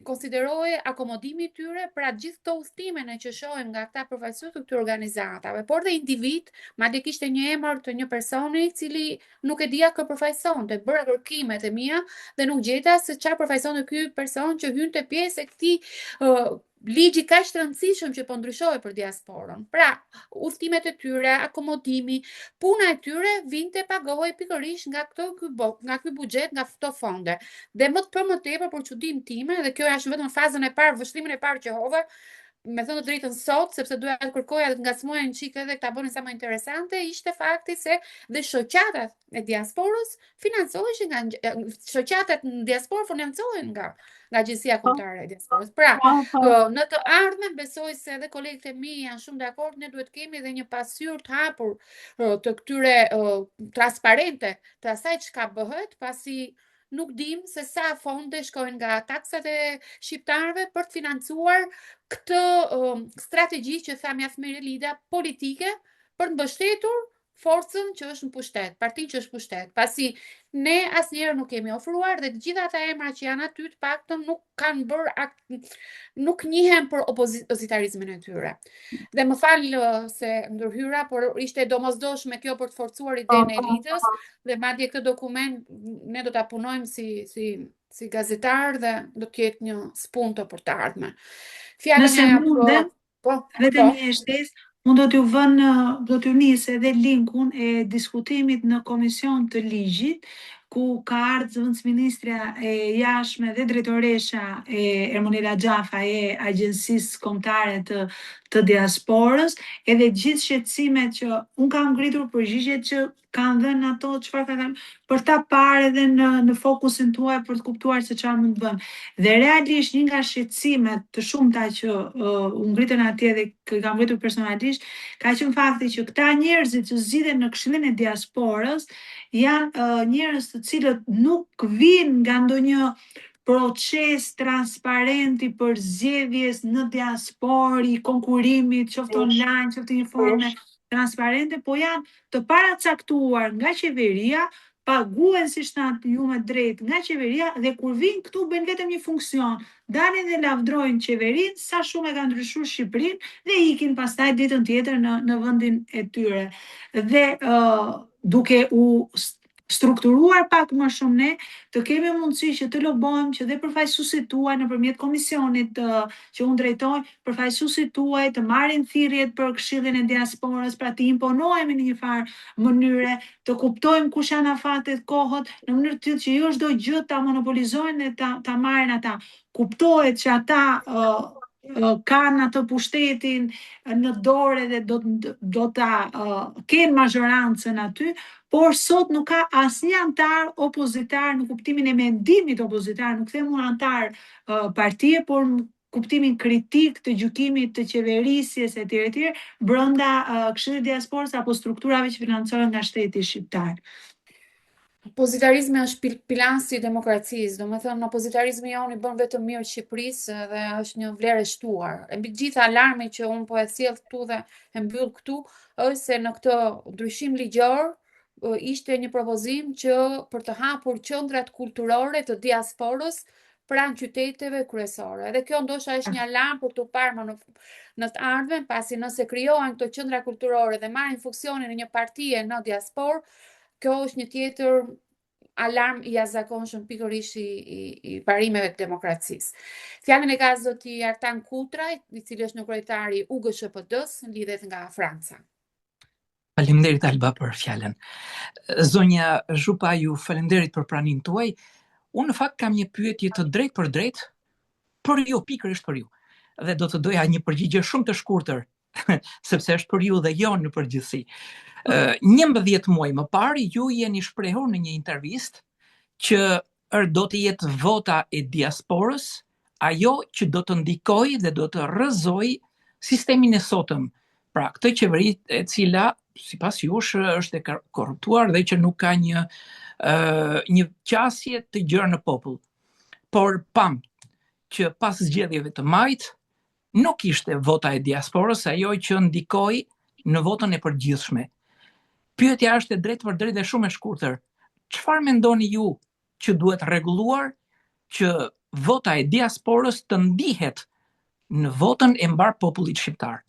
Speaker 1: konsiderohej akomodimi i tyre pra gjithë këto udhëtime që shohim nga këta përfaqësues të këtyre organizatave, por dhe individ, madje kishte një emër të një personi i cili nuk e dija kë përfaqësonte, bëra kërkimet e mia dhe nuk gjeta se çfarë përfaqësonte ky person që hynte pjesë e këtij ligji kaq të rëndësishëm që po ndryshohej për diasporën. Pra, udhëtimet e tyre, akomodimi, puna e tyre vinte pagohej pikërisht nga ky buxhet, nga këto fonde. Dhe më tepër për çudinë time, dhe kjo është vetëm fazën e parë, vështrimin e parë që hova, me thënë të drejtën sot, sepse doja të kërkoja të ngacmoja një çik edhe ta bënin sa më interesante, ishte fakti se dhe shoqatat e diasporës financoheshin nga shoqatat në diasporë financohen nga Agjencia Kombëtare e Diasporës. Pra, në të ardhmen besoj se edhe kolegët e mi janë shumë dakord, ne duhet kemi edhe një pasqyrë të hapur të këtyre transparente të asaj çka bëhet, pasi nuk dim se sa fonde shkojnë nga taksat e shqiptarëve për të financuar këtë strategji që tha mjaft mirë Lida, politike për të mbështetur forcën që është në pushtet, partinë që është pushtet, pasi ne asnjëherë nuk kemi ofruar dhe të gjitha ata emra që janë aty të paktën nuk kanë bërë nuk njihen për opozitarizmin e tyre. Dhe më fal se ndërhyra, por ishte domosdoshme kjo për të forcuar idenë e Lidës dhe madje këtë dokument ne do ta punojmë si gazetar dhe do të ketë një spunto për të ardhmen.
Speaker 2: Nëse mundem, vetëm një shtesë, unë do t'ju nis edhe linkun e diskutimit në komision të ligjit, ku ka ardhur zëvendësministra e jashtme dhe drejtoresha e Ermonela Xhafa e Agjencisë Kombëtare të Diasporës, edhe gjithë shqetësimet që unë kam ngritur, përgjigjet që kanë dhënë ato, çfarë kanë dhënë, për ta parë edhe në fokusin tuaj për të kuptuar se çfarë mund të bëjmë. Dhe realisht një nga shqetësimet të shumta që u ngritën atje dhe që kam ngritur personalisht, ka qenë fakti që këta njerëzit që zgjidhen në Këshillin e Diasporës janë njerëz të cilët nuk vinë nga ndonjë proces transparent i përzgjedhjes në diasporë, i konkurimit, qoftë online, qoftë në forme transparente, po janë të paracaktuar nga qeveria, paguhen si shtatë ju me drejt nga qeveria dhe kur vinë këtu bëjnë vetëm një funksion, dalin dhe lavdrojnë qeverinë, sa shumë e ka ndryshuar Shqipërinë dhe ikin pastaj ditën tjetër në vendin e tyre. Dhe duke u strukturuar pak më shumë ne, të kemi mundësi që të lobojmë që dhe përfaqësuesit tuaj nëpërmjet komisionit që unë drejtoj, përfaqësuesit tuaj të marrin thirrjet për Këshillin e Diasporës, pra të imponohemi në një farë mënyre, të kuptojmë kush janë afatet, kohët, në mënyrë të tillë që jo çdo gjë ta monopolizojnë dhe ta marrin ata. Kuptohet që ata kanë atë pushtetin në dorë dhe do ta kenë mazhorancën aty, por sot nuk ka asnjë antar opozitar në kuptimin e mendimit opozitar, nuk them unë antar partie, por në kuptimin kritik të gjykimit të qeverisjes etj. Brenda Këshillit Diasporës apo strukturave që financohen nga shteti shqiptar.
Speaker 1: Opozitarizmi është pilasi i demokracisë, domethënë opozitarizmi jonë i bën vetëm mirë Shqipërisë dhe është një vlerë e shtuar. E mbi gjithë alarmi që unë po e sjell këtu dhe e mbyll këtu është se në këtë ndryshim ligjor ishte një propozim që për të hapur qendrat kulturore të diasporës pranë qyteteve kryesore. Dhe kjo ndoshta është një alarm për të parë në të ardhmen, pasi nëse krijohen këto qendra kulturore dhe marrin funksionin e një partie në diasporë, kjo është një tjetër alarm i jashtëzakonshëm pikërisht i parimeve të demokracisë. Fjalën e ka zoti Artan Kutraj, i cili është në kryetari i UGSHPD-s, lidhet nga Franca.
Speaker 4: Faleminderit Alba për fjalën. Zonja Zhupa, ju faleminderit për praninë tuaj. Unë në fakt kam një pyetje të drejtë për drejtë për ju, pikërisht për ju. Dhe do të doja një përgjigje shumë të shkurtër, sepse është për ju dhe jo në përgjithësi. 11 muaj më parë ju jeni shprehur në një intervistë që do të jetë vota e diasporës ajo që do të ndikojë dhe do të rrëzojë sistemin e sotëm. Pra, këtë qeveri e cila sipas jush është e korruptuar dhe që nuk ka një qasje të gjerë në popull. Por pam që pas zgjedhjeve të majit nuk ishte vota e diasporës ajo që ndikoi në votën e përgjithshme. Pyetja është e drejtë për drejtë dhe shumë e shkurtër. Çfarë mendoni ju që duhet rregulluar që vota e diasporës të ndihet në votën e mbar popullit shqiptar?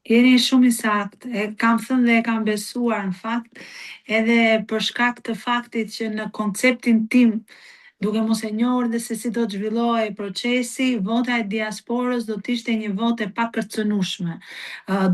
Speaker 2: Jeni shumë i saktë, e kam thënë dhe e kam besuar në fakt, edhe për shkak të faktit që në konceptin tim, duke mos e njohur dhe se si do të zhvillohej procesi, vota e diasporës do të ishte një votë e pakërcënueshme.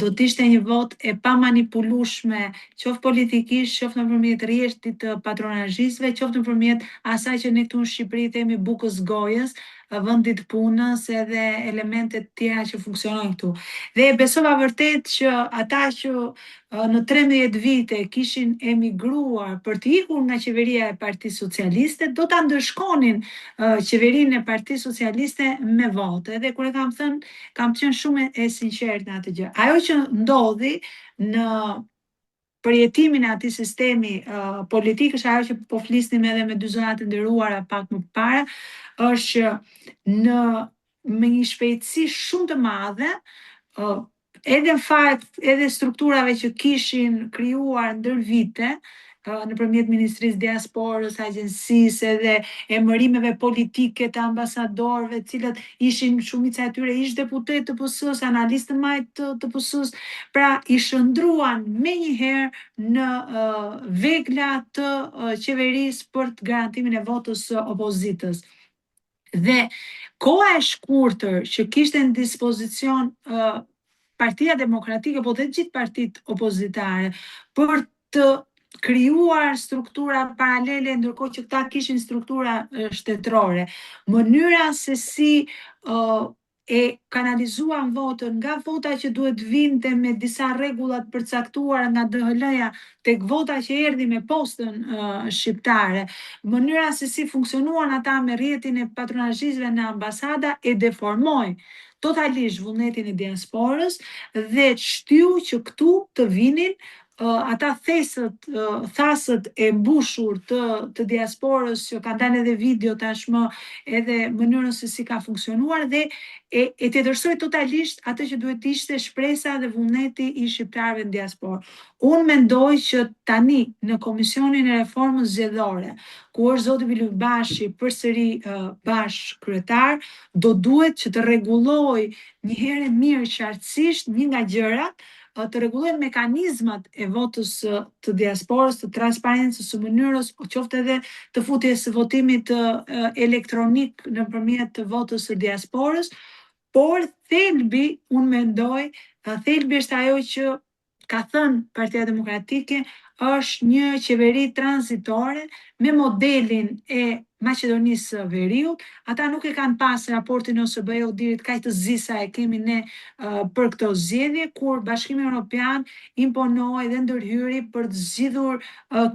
Speaker 2: Do të ishte një votë e pamanipulueshme, qoftë politikisht, qoftë nëpërmjet rrjetit të patronazhistëve, qoftë nëpërmjet asaj që ne këtu në Shqipëri themi bukës gojës, vendit punës edhe elementet tjera që funksionojnë këtu. Dhe besova vërtet që ata që në 13 vite kishin emigruar për të ikur nga qeveria e Partisë Socialiste, do ta ndërshkonin qeverinë e Partisë Socialiste me vote. Dhe kur e kam thënë, kam qenë shumë e sinqertë në atë gjë. Ajo që ndodhi në përjetimin e atij sistemi politik është ajo që po flisnim edhe me dy zonat e nderuara pak më parë, është që me një shpejtësi shumë të madhe, edhe në fakt edhe strukturave që kishin krijuar ndër vite, nëpërmjet Ministrisë Diasporës, agjencisë edhe emërimeve politike të ambasadorëve, cilët ishin shumica e tyre ish deputet të PS-s, analistë majt të PS-s, pra i shëndruan menjëherë në vegla të qeverisë për të garantimin e votës së opozitës. Dhe koha e shkurtër që kishte në dispozicion Partia Demokratike, po dhe gjithë partitë opozitare, për të krijuar struktura paralele, ndërkohë që këta kishin struktura shtetërore. Mënyra se si e kanalizuan votën nga vota që duhet vinte me disa rregulla të përcaktuara nga DHL-ja tek vota që erdhi me postën shqiptare, mënyra se si funksionuan ata me rrjetin e patronazhistëve në ambasada e deformoi totalisht vullnetin e diasporës dhe shtyu që këtu të vinin ata thasët e mbushur të diasporës, që kanë dalë edhe video tashmë, edhe mënyrën se si ka funksionuar dhe e tjetërsoi totalisht atë që duhet ishte shpresa dhe vullneti i shqiptarëve në diasporë. Unë mendoj që tani në Komisionin e Reformës Zgjedhore, ku është zoti Vili Bashi përsëri bash kryetar, do duhet që të rregullojë një herë mirë qartësisht një nga gjërat, të rregullojnë mekanizmat e votës të diasporës, të transparencës së mënyrës, qoftë edhe të futjes së votimit elektronik nëpërmjet të votës së diasporës, por thelbi, unë mendoj, thelbi është ajo që ka thënë Partia Demokratike, është një qeveri tranzitore me modelin e Maqedonisë së Veriut. Ata nuk e kanë pas raportin OSBE-Odirit kaq të zi sa e kemi ne për këto zgjedhje, kur Bashkimi Evropian imponoi dhe ndërhyri për të zgjidhur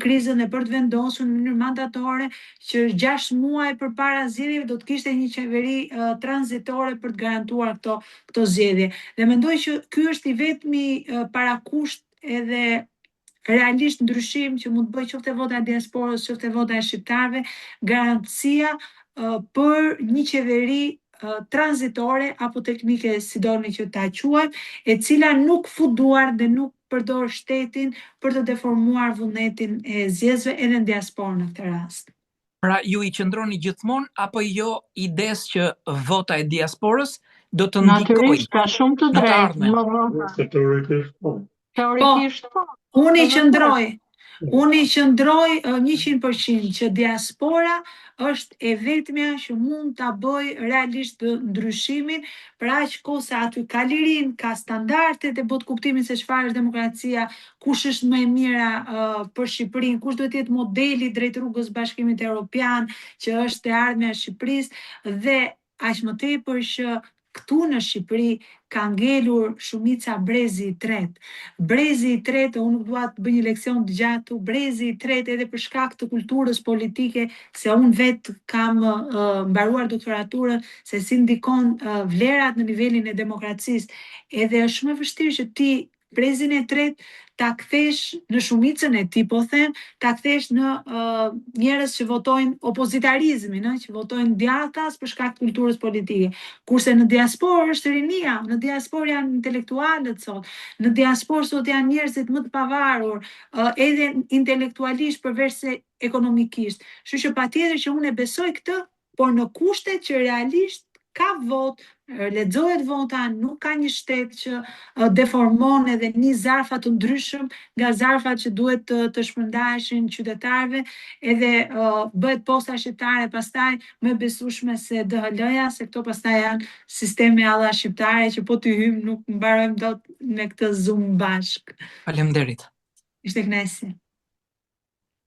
Speaker 2: krizën dhe për të vendosur në mënyrë mandatore që 6 muaj përpara zgjedhjeve do të kishte një qeveri tranzitore për të garantuar këto zgjedhje. Dhe mendoj që ky është i vetmi parakusht edhe realisht ndryshim që mund të bëjë qoftë vota e diasporës, qoftë vota e shqiptarëve, garancia për një qeveri tranzitore apo teknike, si doni që ta quajmë, e cila nuk fut duar dhe nuk përdor shtetin për të deformuar vullnetin e zgjedhësve edhe në diasporë në këtë rast.
Speaker 4: Pra ju i qëndroni gjithmonë apo jo idesë që vota e diasporës do të ndikojë?
Speaker 3: Natyrisht, ka shumë të drejtë. Teorikisht po.
Speaker 2: Unë i qëndroj 100% që diaspora është e vetmja që mund ta bëj realisht ndryshimin, për aq kohë sa aty ka lirin, ka standardet e botë kuptimin se çfarë është demokracia, kush është më e mira për Shqipërinë, kush duhet të jetë modeli drejt rrugës Bashkimit Evropian, që është e ardhmja e Shqipërisë, dhe aq më tepër që këtu në Shqipëri ka ngelur shumica brezi i tretë. Brezi i tretë, unë nuk dua të bëj një leksion të gjatë, brezi i tretë edhe për shkak të kulturës politike, se unë vetë kam mbaruar doktoraturën, se si ndikon vlerat në nivelin e demokracisë, edhe është shumë e vështirë që ti brezin e tretë ta kthesh në shumicën e tij, po them, ta kthesh në njerëz që votojnë opozitarizmin, që votojnë djathtas për shkak të kulturës politike. Kurse në diasporë është rinia, në diasporë janë intelektualët sot, në diasporë sot janë njerëzit më të pavarur, edhe intelektualisht përveç se ekonomikisht. Kështu që patjetër që unë e besoj këtë, por në kushte që realisht ka votë, lexohet vota, nuk ka një shtet që deformon edhe një zarfa të ndryshëm nga zarfat që duhet të shpërndaheshin qytetarëve, edhe bëhet posta shqiptare pastaj më e besueshme se DHL-ja, se këto pastaj janë sisteme alla shqiptare që po t'i hyjmë nuk mbarojmë dot me këtë Zoom bashk.
Speaker 4: Faleminderit.
Speaker 2: Ishte kënaqësi.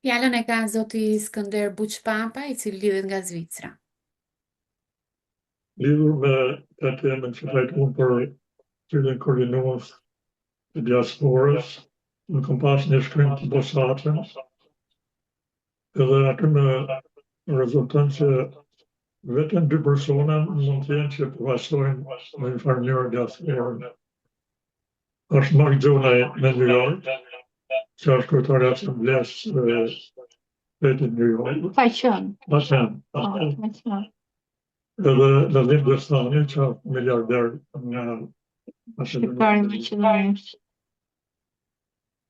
Speaker 1: Fjalën e ka zoti Skënder Buçpapa, i cili lidhet nga Zvicra.
Speaker 5: lidhur me të temën që trajtuan për cilën koordinues të diasporës, në kam pas një shkrim të posaçëm, edhe aty më rezulton që vetëm 2 persona mund të jenë që përfaqësojnë në një farë mënyrë diasporën. Është Mark Jonaj në New York, që është kryetari i Asamblesë Shtetit New York.
Speaker 3: Ka qenë.
Speaker 5: Ka qenë. Edhe Lalim Destani, që është miliarder nga
Speaker 3: Shqiptari Maqedonisë.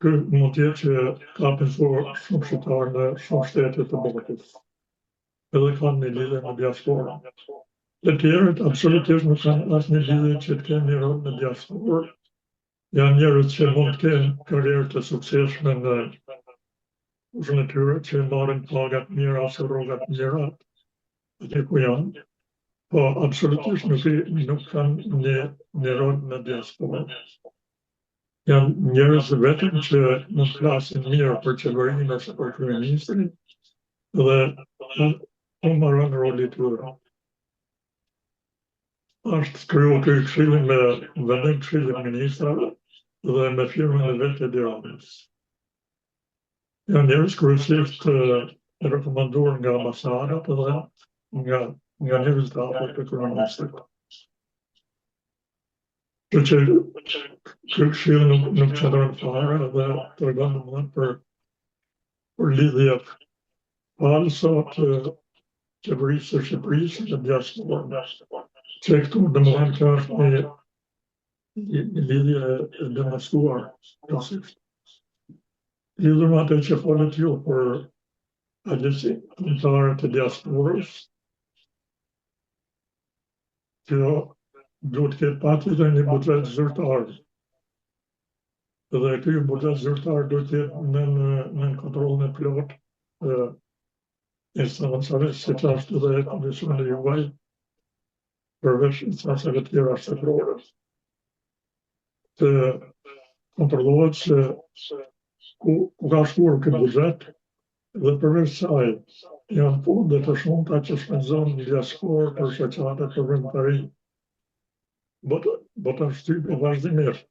Speaker 5: Ky mund të jetë që ka pensuar shumë shqiptarë në shumë shtete të botës. Edhe kanë një lidhje me diasporën. Të tjerët absolutisht nuk kanë asnjë lidhje që të kenë një rol në diasporë. Janë njerëz që mund të kenë karrierë të suksesshme në fushën e tyre, që marrin pagat mira ose rrogat mira aty ku janë, po absolutisht nuk kanë një rol në diasporë. Janë njerëz vetëm që mund të flasin mirë për qeverinë ose për kryeministrin dhe u marrën roli tyre. Është krijuar ky këshilli me vendim këshillit ministrave dhe me firmën e vetë e Tiranës. Janë njerëz kryesisht të rekomanduar nga ambasadat dhe nga njerëz të afërt të kryeministrit. Që ky këshill nuk qëndron fare dhe tregon domosdoshmë për lidhje falso të qeverisë së Shqipërisë dhe diasporës. Që këtu domosdoshmë që është një lidhje e demonstruar klasisht. Lidhur me atë që folët ju për agjencinë kombëtare të diasporës, kjo duhet të ketë patjetër një buxhet zyrtar. Dhe ky buxhet zyrtar duhet të jetë në kontrollin e plotë të instancave, siç është edhe komisioni juaj, përveç instancave të tjera shtetërore. Të kontrollohet se ku ka shkuar ky buxhet dhe përveç saj janë fonde të shumta që shpenzon në diasporë për shoqata të vrimtari. Bota shtypje vazhdimisht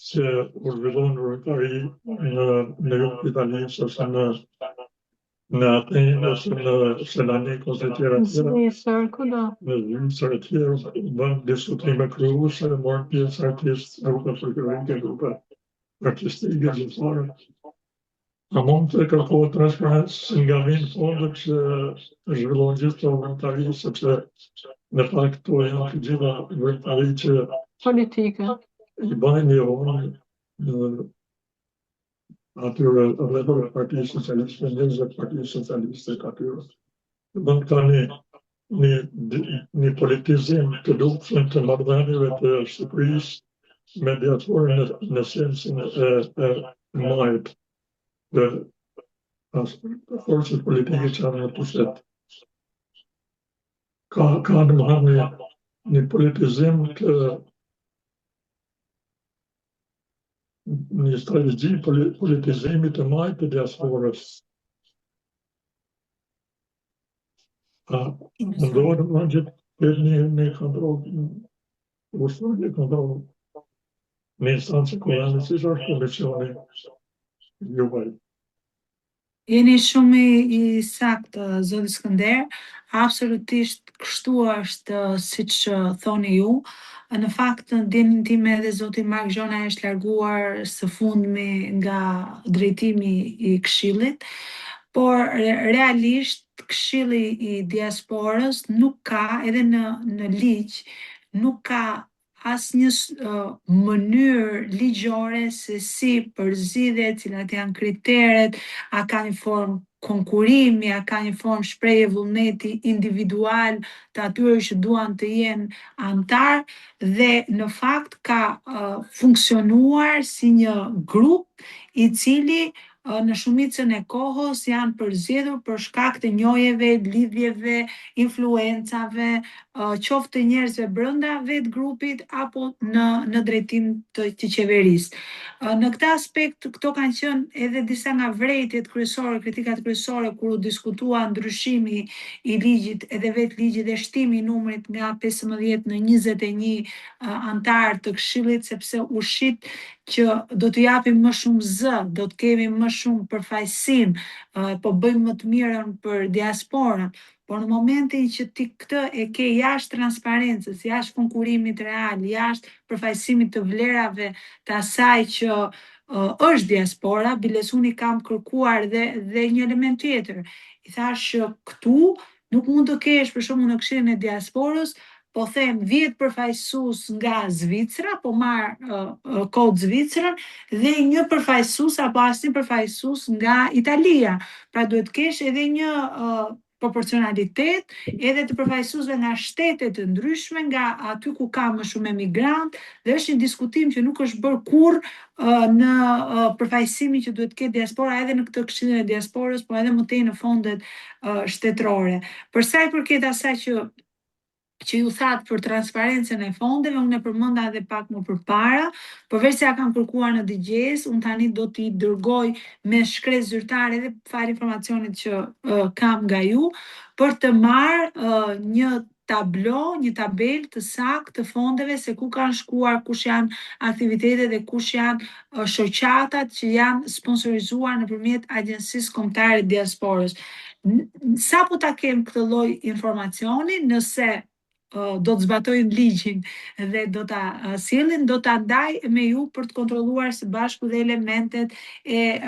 Speaker 5: që u zhvillon vrimtari në jug të Italisë ose në Atenë ose në Selanik ose tjera.
Speaker 3: Në Zvicër, kudo?
Speaker 5: Në Zvicër e tjera, bën diskutime kryuse, morën pjesë artistë, grupe folklorike, grupe artistike, gjimtare. A mund të kërkohet transparencë nga vinë fondet që zhvillojnë gjithë të vrimtari, sepse në fakt to janë të gjitha vrimtari që
Speaker 3: Politike.
Speaker 5: I bajnë një atyre rrethave të Partisë Socialiste, njerëzve të Partisë Socialiste atyre. Bën ka një politizim të dukshëm të marrëdhënieve të Shqipërisë me diasporën në sensin e majt të forcët politike që janë në pushtet. Ka domethënë një politizim të një strategji politizimi të majtë të diasporës. Mundohet që të një kontroll, ushtrojnë një kontroll në instancë ku janë, si është komisioni juaj.
Speaker 2: Jeni shumë i saktë, zoti Skënder, absolutisht kështu është siç thoni ju. Në fakt, ndjenjën time edhe zoti Mark Jonaj është larguar së fundmi nga drejtimi i këshillit, por realisht këshilli i diasporës nuk ka, edhe në ligj, nuk ka asnjë mënyrë ligjore se si përzidhet, cilat janë kriteret, a ka një formë konkurimi, a ka një formë shprehje vullneti individual të atyre që duan të jenë antar, dhe në fakt ka funksionuar si një grup i cili në shumicën e kohës janë përzgjedhur për shkak të njohjeve, lidhjeve, influencave, qoftë të njerëzve brenda vetë grupit apo në drejtim të qeverisë. Në këtë aspekt, këto kanë qenë edhe disa nga vrejtjet kryesore, kritikat kryesore kur u diskutua ndryshimi i ligjit edhe vetë ligjit dhe shtimi i numrit nga 15 në 21 antar të Këshillit, sepse u shit që do të japim më shumë zë, do të kemi më shumë përfaqësim, po bëjmë më të mirën për diasporën. Por në momentin që ti këtë e ke jashtë transparencës, jashtë konkurimit real, jashtë përfaqësimit të vlerave të asaj që është diaspora, bilesuni kam kërkuar dhe një element tjetër. I thash që këtu nuk mund të kesh për shembull në Këshillin e Diasporës, po them 10 përfaqësues nga Zvicra, po marr kod Zvicrën dhe një përfaqësues apo asnjë përfaqësues nga Italia. Pra duhet kesh edhe një proporcionalitet edhe të përfaqësuesve nga shtete të ndryshme, nga aty ku ka më shumë emigrant, dhe është një diskutim që nuk është bërë kurrë në përfaqësimin që duhet ketë diaspora edhe në këtë Këshillin e Diasporës, po edhe më tej në fondet shtetërore. Për sa i përket asaj që ju thatë për transparencën e fondeve, unë e përmenda edhe pak më përpara, përveç se ja kam kërkuar në DGS, unë tani do t'i dërgoj me shkresë zyrtare edhe fare informacionit që kam nga ju, për të marrë një tablo, një tabel të saktë të fondeve, se ku kanë shkuar, kush janë aktivitetet dhe kush janë shoqatat që janë sponsorizuar nëpërmjet Agjencisë Kombëtare të Diasporës. Sa po ta kem këtë lloj informacioni, nëse do të zbatojnë ligjin dhe do ta sillin, do ta ndaj me ju për të kontrolluar së bashku dhe elementet e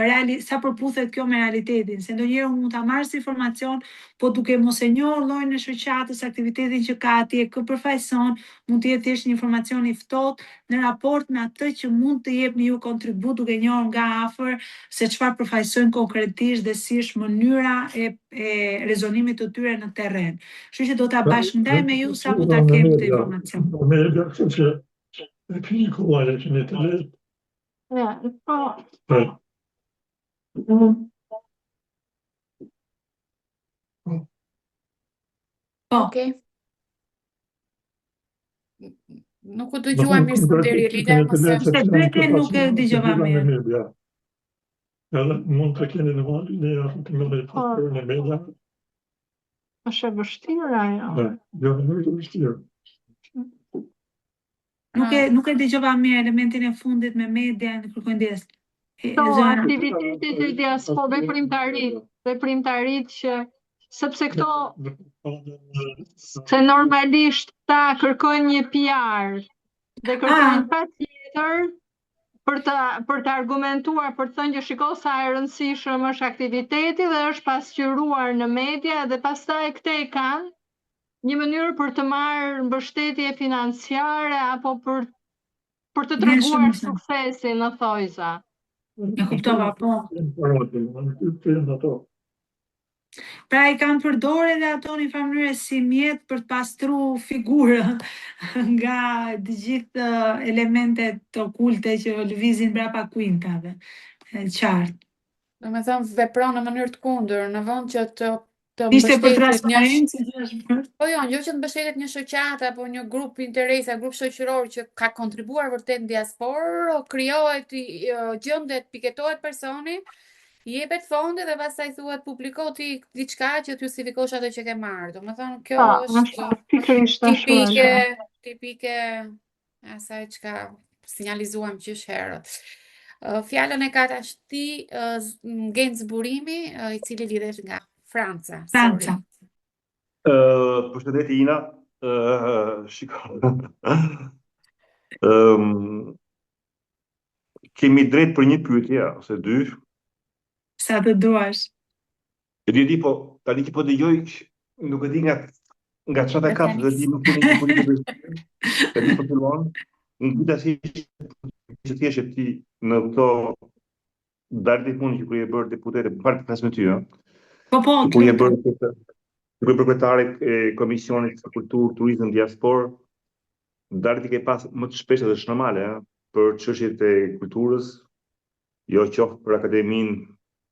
Speaker 2: sa përputhet kjo me realitetin. Se ndonjëherë mund ta marrësh informacion, po duke mos e njohur llojin e shoqatës, aktivitetin që ka atje, kë përfaqëson, mund të jetë thjesht një informacion i ftohtë në raport me atë që mund të jepni ju kontribut duke njohur nga afër se çfarë përfaqësojnë konkretisht dhe si është mënyra e rezonimit të tyre në terren. Kështu që do ta bashkëndaj me ju sa po ta kem këtë informacion.
Speaker 5: Në media, kështu që e keni kollaj që ne të letë.
Speaker 1: Okej. Nuk u dëgjua mirë së deri lider,
Speaker 2: Se pyetjen nuk e dëgjova mirë.
Speaker 5: Edhe mund të keni në valë një të mëllë në media.
Speaker 3: Është e vështirë ajo.
Speaker 5: Jo, nuk është vështirë.
Speaker 2: Nuk e dëgjova mirë elementin e fundit me media në kërkojnë ndjes.
Speaker 3: Aktivitetet e diasporës, veprimtarit që sepse këto se normalisht ta kërkojnë një PR dhe kërkojnë patjetër për të argumentuar, për të thënë që shiko sa e rëndësishëm është aktiviteti dhe është pasqyruar në media dhe pastaj këte e kanë një mënyrë për të marrë mbështetje financiare apo për të treguar suksesin në thojza.
Speaker 2: E kuptova, po. Pra i kanë përdorur edhe ato në një mënyrë si mjet për të pastruar figurën nga të gjithë elementet okulte që lëvizin brapa kuintave. Qartë.
Speaker 1: Domethënë vepron në mënyrë të kundër, në vend që të
Speaker 2: Ishte për transparencë,
Speaker 1: po jo, që të mbështetet një shoqatë apo një grup interesa, grup shoqëror që ka kontribuar vërtet në diasporë, krijohet, gjendet, piketohet personi, i jepet fonde dhe pastaj thuhet publiko ti diçka që të justifikosh ato që ke marrë. Domethënë kjo është tipike asaj çka sinjalizuam që është herët. Fjalën e ka tashti Genc Burimi, i cili lidhet nga Franca.
Speaker 6: Përshëndetje Ina. Kemi drejt për një pyetje ose dy.
Speaker 2: Sa të duash.
Speaker 6: E di, po tani që po dëgjoj, nuk e di nga çfarë ka, do di nuk kemi një politikë. E di po fillon. Unë kujta si që thjeshe ti në këto darë të punë që kërë e bërë deputete, për parë të flasë me ty, kërë e bërë përkretare e Komisionit të Kulturë, Turizëm, Diasporë, darë të ke pas më të shpeshe dhe shnormale për çështjet e kulturës, jo qoftë për Akademinë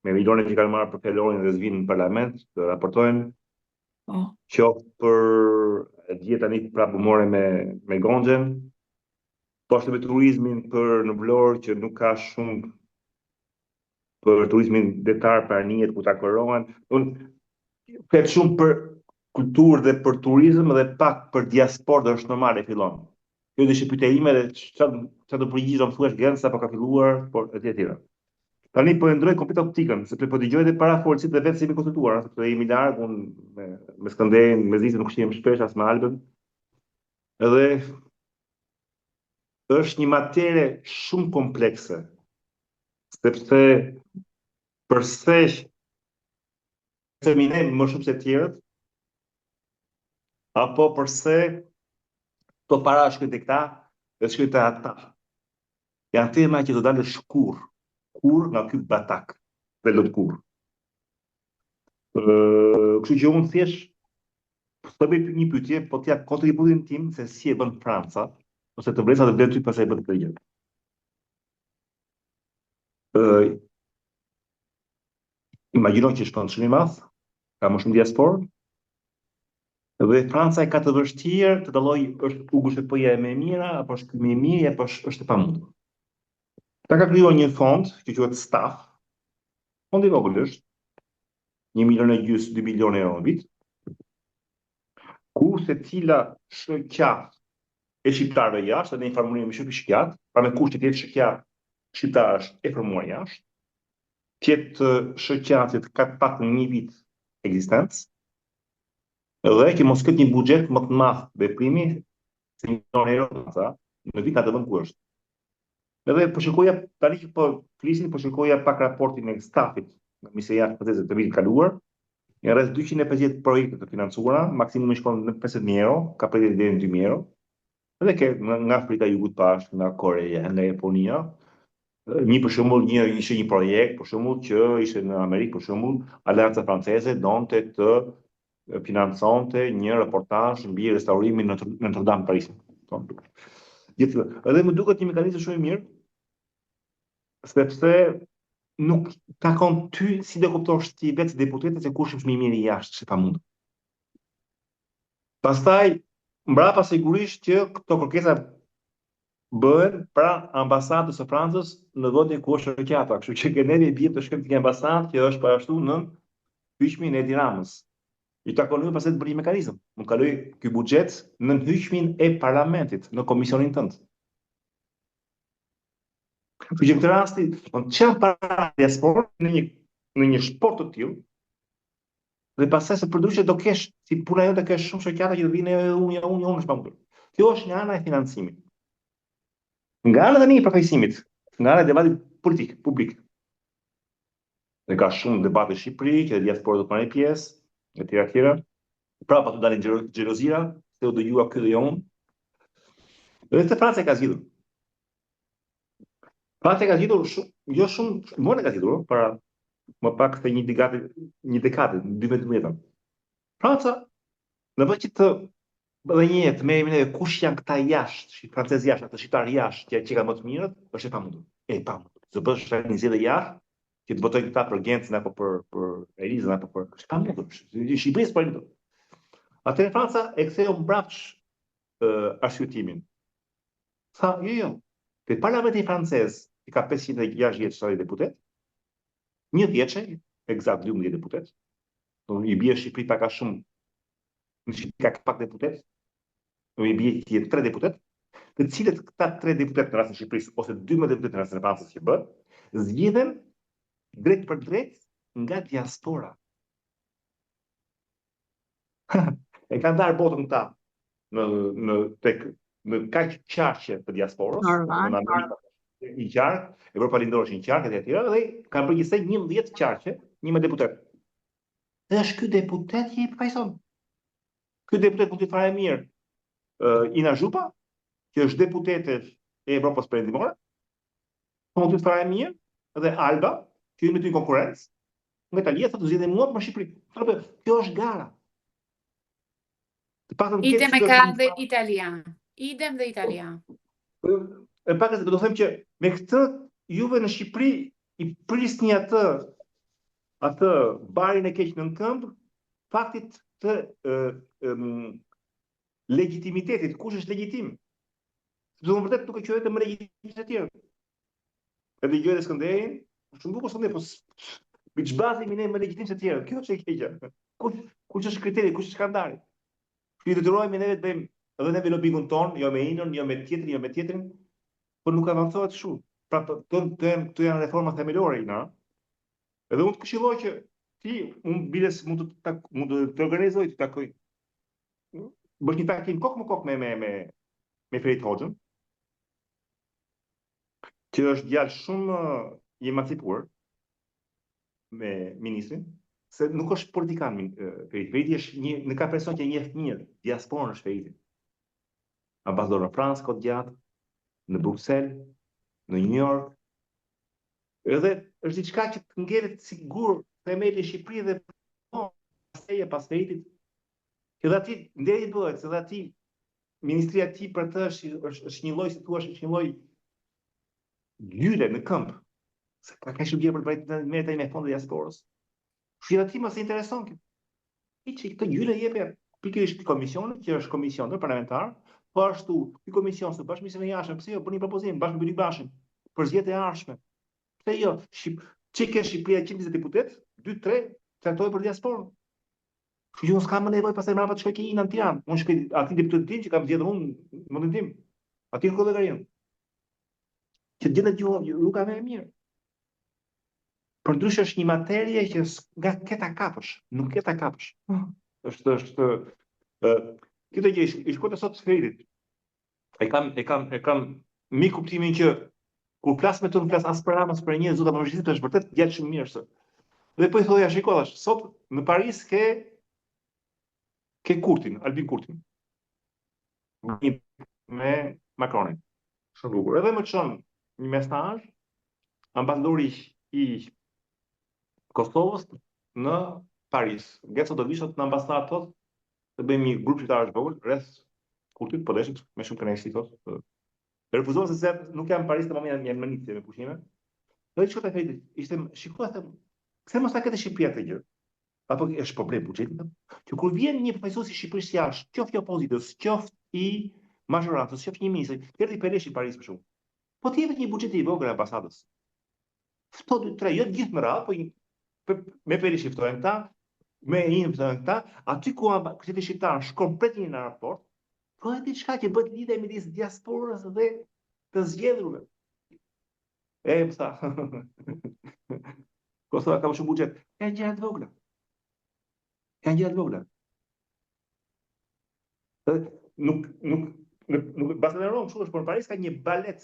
Speaker 6: me milionet që kanë marrë për fjalorin dhe zvinë në parlament, të raportojnë,
Speaker 2: Po.
Speaker 6: qoftë për dje tani prapë more me Gonxhen, po ashtu me turizmin për në Vlorë që nuk ka shumë për turizmin detar për anijet ku takërohen. Unë flet shumë për kulturë dhe për turizëm dhe pak për diasporë dhe është normale fillon. Kjo është pyetja ime dhe çfarë do përgjigjem thuash Gens apo ka filluar, por etj. Tani po e ndroj komplet optikën, sepse po dëgjoj edhe para forcit dhe vetë si jemi konsultuar, sepse jemi larg, unë me Skënderin, me Zizën nuk shihem shpesh as me Albën. Edhe është një materie shumë komplekse, sepse përse femine më shumë se tjerët, apo përse to para shkojnë të këta dhe shkojnë të ata. Janë tema që do dalë shkur nga ky batak, dhe lot kur. Kështu që unë thjesht po bëj një pyetje, po t'ja kontributin tim se si e bën Franca, ose të vlesa të vlen ty pas e bën këtë gjë. Imagjino që shkon shumë i madh, ka më shumë diasporë, dhe Franca e ka të vështirë të dallojë është Ugo Shqipëria e më e mira, apo është ky më i mirë, apo është e pamundur. Ta ka krijuar një fond që quhet Staff. Fondi i vogël është 1,5 milion, 2 milion euro në vit, ku secila shoqat e shqiptarëve jashtë, dhe informimi me shqiptar, pra me kusht që të jetë shqiptar shqiptarësh e formuar jashtë, të jetë shoqatit ka të paktën 1 vit ekzistencë, dhe që mos ketë një buxhet më të madh veprimi se 1 milion euro në vit atë vend ku është. Edhe po shikoja tani që po flisin, po shikoja pak raportin e stafit në Ministerinë e të vitit kaluar, janë rreth 250 projekte të financuara, maksimumi shkon në 50.000 euro, ka pritur deri në 2.000 euro. Edhe ke nga Afrika e Jugut Bashkë, nga Koreja, nga Japonia. Për shembull, ishte një projekt, për shembull, që ishte në Amerikë, për shembull, Aleanca Franceze donte të financonte një reportazh mbi restaurimin në Notre Dame Paris. Edhe më duket një mekanizëm shumë i mirë, sepse nuk takon ty si do kuptosh ti vetë deputetët se kush është më i miri jashtë, se pamundur. Pastaj mbrapa sigurisht që këto kërkesa bëhen pra ambasadës së Francës në vendin ku është shoqata, kështu që Generi bie të shkojmë tek ambasadë që është parashtu në hyjmin e Edi Ramës. I takon ju pastaj të bëri mekanizëm. Mund kaloj ky buxhet në hyjmin e parlamentit, në komisionin tënd. Kështu që në këtë rasti, çfarë para diasporë në një sport të tillë, dhe pastaj se përdryshe do kesh si puna jote kesh shumë shoqata që do vinë unë është pamundur. Kjo është nga ana e financimit. Nga ana tani e përfaqësimit, nga ana e debatit politik, publik. Dhe ka shumë debate në Shqipëri, që diaspora do të marrë pjesë, etj. Prapa të dalin xhelozira, se u dëgjua ky dhe unë. Dhe të Franca e ka zgjidhur. Franca e ka zgjidhur jo shumë, më ka zgjidhur para më pak se një dekadë, 12. Franca, në vend që të dhe një jetë me emrin e kush janë këta jashtë, francezë jashtë, atë shqiptar jashtë që kanë më të mirët, është e pamundur. E pamundur. Të bësh një zgjedhje jashtë, që të votojnë këta për Gencin apo për Elizën apo për është pamundur. Shqipërisë po i. Atëherë Franca e ktheu mbrapsht arsyetimin. Tha, jo. Te parlamenti francez i ka 560 deputet, 1 vjeçë, eksakt 12 deputet. I bie Shqipëri pak a shumë. Në Shqipëri ka pak deputet. I bie që 3 deputet, të cilët këta 3 deputet në rastin e Shqipërisë ose 12 deputet në rastin e Francës që bën, zgjidhen drejt për drejt nga diaspora. E kanë darë botën këta në kaq qarqe të diasporës, në Amerikë i qark, Evropa Lindore është një qark e tjera, dhe kanë përgjithësisht 11 qarqe, 11 deputet. Dhe është ky deputet që i përfaqëson. Ky deputet mund të fare mirë Ina Zhupa, që është deputete e Evropës Perëndimore, mund të fare mirë dhe Alba, që jemi në konkurrencë, nga Italia thotë zgjidhni mua për Shqipëri. Kjo është gara.
Speaker 1: Idem e ka dhe Italia. Idem dhe Italia.
Speaker 6: E pak do të them që me këtë juve në Shqipëri i prisni atë atë barin e keq në këmbë faktit të legitimitetit, kush është legjitim. Sepse më vërtet nuk e quhet më legjitim të tjerë. Edhe gjë e Skënderin, shumë bukur Skënder, po mbi ç'bazimi ne më legjitim se të tjerë. Kjo është e keqja. Kush është kriteri, kush është skandali? Ju detyrohemi neve të bëjmë edhe neve lobingun ton, jo me inën, jo me tjetrin, jo me tjetrin, por nuk avancohet shumë. Pra këto janë reforma themelore ina. Edhe unë të këshilloj që ti biles mund të organizoj të takoj. Bësh një takim kokë më kokë me Ferit Hoxhën, që është djalë shumë i emancipuar me ministrin, se nuk është politikan Feriti. Feriti është në ka person që njeh mirë diasporën është Feriti. Ambasador në Francë kohë gjatë, në Bruxelles, në New York. Edhe është diçka që të ngelet sigur themeli i Shqipërisë dhe pas Feritit. Që dhe ati nderi bëhet, se dhe ati ministria ti për të është një lloj, si thua, është një lloj gjyle në këmbë. Se ka shumë gjë për të merret me fondet e diasporës. Shqipëria ti mos e intereson kjo. Hiç këtë gjyle jepë pikërisht komisionit, që është komision parlamentar, po ashtu ky komision së bashkëministrisë së jashtëm, pse jo bëni propozim bashkë me Byrik Bashën për zgjedhjet e ardhshme. Pse jo? Çike Shqipëria 120 deputet, 2-3 trajtojnë për diasporën. Kështu që unë s'kam më nevojë pastaj mbrapa të shkoj ke në Tiranë. Unë shkoj aty deputetin tim që kam zgjedhur unë në mendin tim. Aty në kollegarinë. Që gjendet ju ka më mirë. Për ndryshe është një materie që nga keta kapësh, nuk keta kapësh. Është këtë gjë i shkota sot Feritit. E kam mi kuptimin që kur flas me të flas as për Ramën, as për një zota përgjithësisht është vërtet djalë shumë mirë sot. Dhe po i thoja shikollash, sot në Paris ke Kurtin, Albin Kurtin. Me Macronin. Shumë bukur. Edhe më çon një mesazh ambasadori i Kosovës në Paris. Gjeco do vishot në ambasadë tot, të bëjmë një grup shqiptarësh vogël, rreth Kurtit, po deshit me shumë kënaqësi tot. Refuzova se nuk jam në Paris të momentin jam në Nicë me pushime. Do të shkoj te Feritit. Ishte shikoj atë. Pse mos ta ketë Shqipëria këtë gjë? Apo është problem buxheti? Që kur vjen një përfaqësues i Shqipërisë jashtë, qoftë i opozitës, qoftë i mazhorancës, qoftë një ministër, erdhi Peleshi në Paris për shkak. Po ti jepet një buxhet i vogël ambasadës. Fto 2-3, jo të gjithë me radhë, po me Peleshi ftojnë këta, me një ftojnë këta, aty ku këtë shqiptar shkon pret një në raport, po e diçka që bëhet lidhje midis diasporës dhe të zgjedhurve. Psa. Kosova ka shumë buxhet. Janë gjëra të vogla. Janë gjëra të vogla. Nuk Barcelona kështu është, por në Paris ka një balet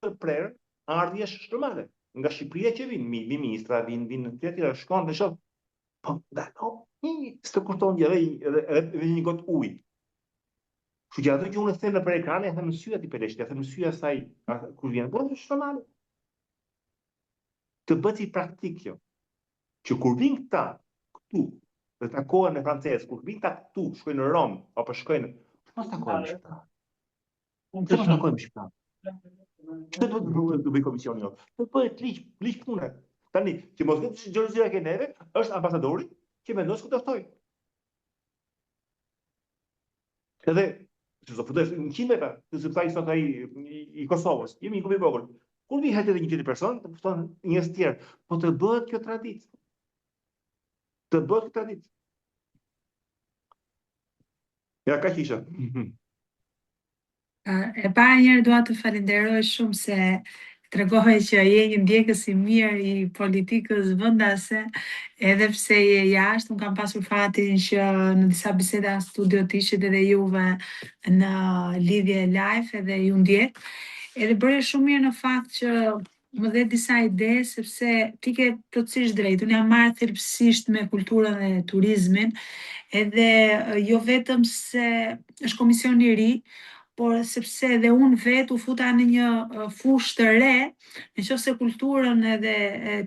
Speaker 6: të prerë ardhjesh shtrëmale. Nga Shqipëria që vinë, ministra vinë të tjera, shkon dhe shoh. Po dalo, s'të kushton gjë edhe një gotë ujë. Kështu që ato që unë them nëpër ekran, e them në sy atij Peleshit, e them në sy asaj kur vjen, po është shtrëmale. Të bëhet i praktik kjo. Që kur vinë këta këtu, dhe takohen me francezë, kur vinë këta këtu, shkojnë në Rom, apo shkojnë, mos takohen me shqiptar. Mos takohen me shqiptar. Çfarë do të bëj komisioni jo? Do bëhet ligj pune. Tani, që mos vetë xhelozia që neve, është ambasadori që vendos ku do ftoj. Edhe, që do futesh në 100 metra, se sa i sot ai i Kosovës, jemi një grup i vogël. Kur vi hajtë edhe një tjetër person, të fton njerëz të tjerë, po të bëhet kjo traditë. Të bëhet kjo traditë. Ja, kaq isha.
Speaker 2: E para njërë dua të falenderoj shumë se tregove që je një ndjekës i mirë i politikës vendase, edhe pse je jashtë. Unë kam pasur fatin që në disa biseda në studio të ishit edhe juve në lidhje live edhe ju ndjek. Edhe bëre shumë mirë në fakt që më dhe disa ide, sepse ti ke plotësisht drejt. Unë jam marrë thelbësisht me kulturën dhe turizmin, edhe jo vetëm se është komision i ri, por sepse edhe unë vetë u futa në një fushë të re, nëse kulturën edhe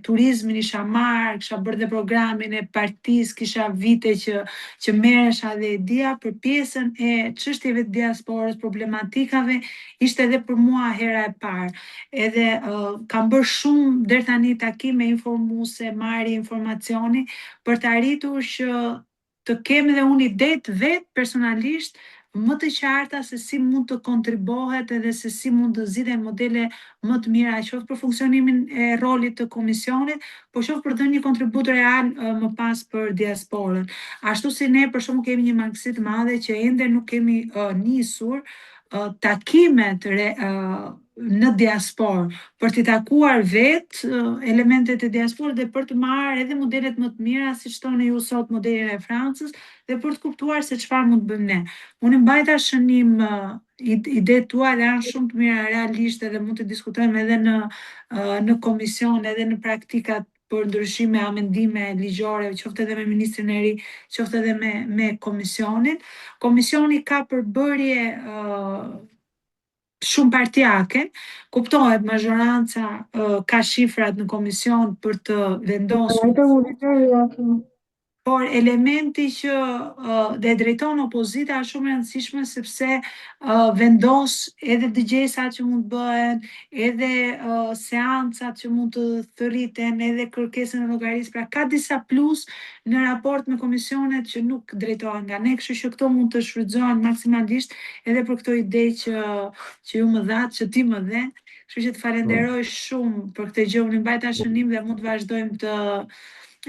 Speaker 2: turizmin isha marrë, kisha bërë dhe programin e partisë, kisha vite që merresha dhe e dija për pjesën e çështjeve të diasporës, problematikave, ishte edhe për mua hera e parë. Edhe kam bërë shumë deri tani takime informuese, marrje informacioni për të arritur që të kem edhe unë idetë vetë personalisht më të qarta se si mund të kontribohet edhe se si mund të zgjidhen modele më të mira, qoftë për funksionimin e rolit të komisionit, po qoftë për dhënë një kontribut real më pas për diasporën. Ashtu si ne për shkakun kemi një mangësi të madhe që ende nuk kemi nisur takimet në diasporë, për t'i takuar vetë elementet e diasporës dhe për të marrë edhe modelet më të mira, siç thoni ju sot modelin e Francës, dhe për të kuptuar se çfarë mund të bëjmë ne. Unë mbajta shënim idetë tua dhe janë shumë të mira realisht edhe mund të diskutojmë edhe në komision, edhe në praktikat për ndryshime amendime ligjore, qoftë edhe me ministrin e ri, qoftë edhe me komisionin. Komisioni ka përbërje shumë partijake, kuptohet mazhoranca ka shifrat në komision për të vendosur, por elementi që dhe drejton opozita është shumë e rëndësishme sepse vendos edhe dëgjesat që mund të bëhen, edhe seancat që mund të thërriten, edhe kërkesën e llogarisë, pra ka disa plus në raport me komisionet që nuk drejtohen nga ne, kështu që këto mund të shfrytëzohen maksimalisht edhe për këto ide që ju më thatë, që ti më dhe. Kështu që të falenderoj shumë për këtë gjë, unë mbajta shënim dhe mund të vazhdojmë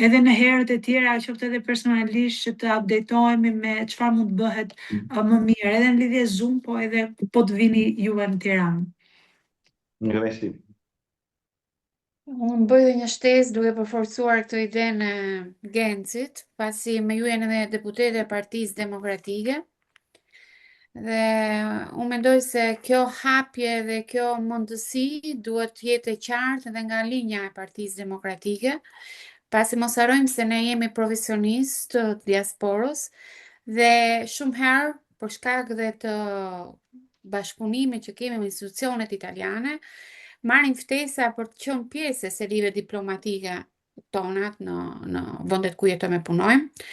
Speaker 2: edhe në herët e tjera, qoftë edhe personalisht që të updatohemi me çfarë mund të bëhet më mirë, edhe në lidhje Zoom, po edhe po të vini juve në Tiranë.
Speaker 6: Grazie.
Speaker 1: Unë bëj dhe një shtesë duke përforcuar këtë idenë e Gencit, pasi me ju janë edhe deputete e Partisë Demokratike. Dhe unë mendoj se kjo hapje dhe kjo mundësi duhet të jetë e qartë edhe nga linja e Partisë Demokratike, pasi mos harrojmë se ne jemi profesionistë të diasporës dhe shumë herë për shkak dhe të bashkëpunimit që kemi me institucionet italiane, marrin ftesa për të qenë pjesë e serive diplomatike tona në vendet ku jetojmë e punojmë.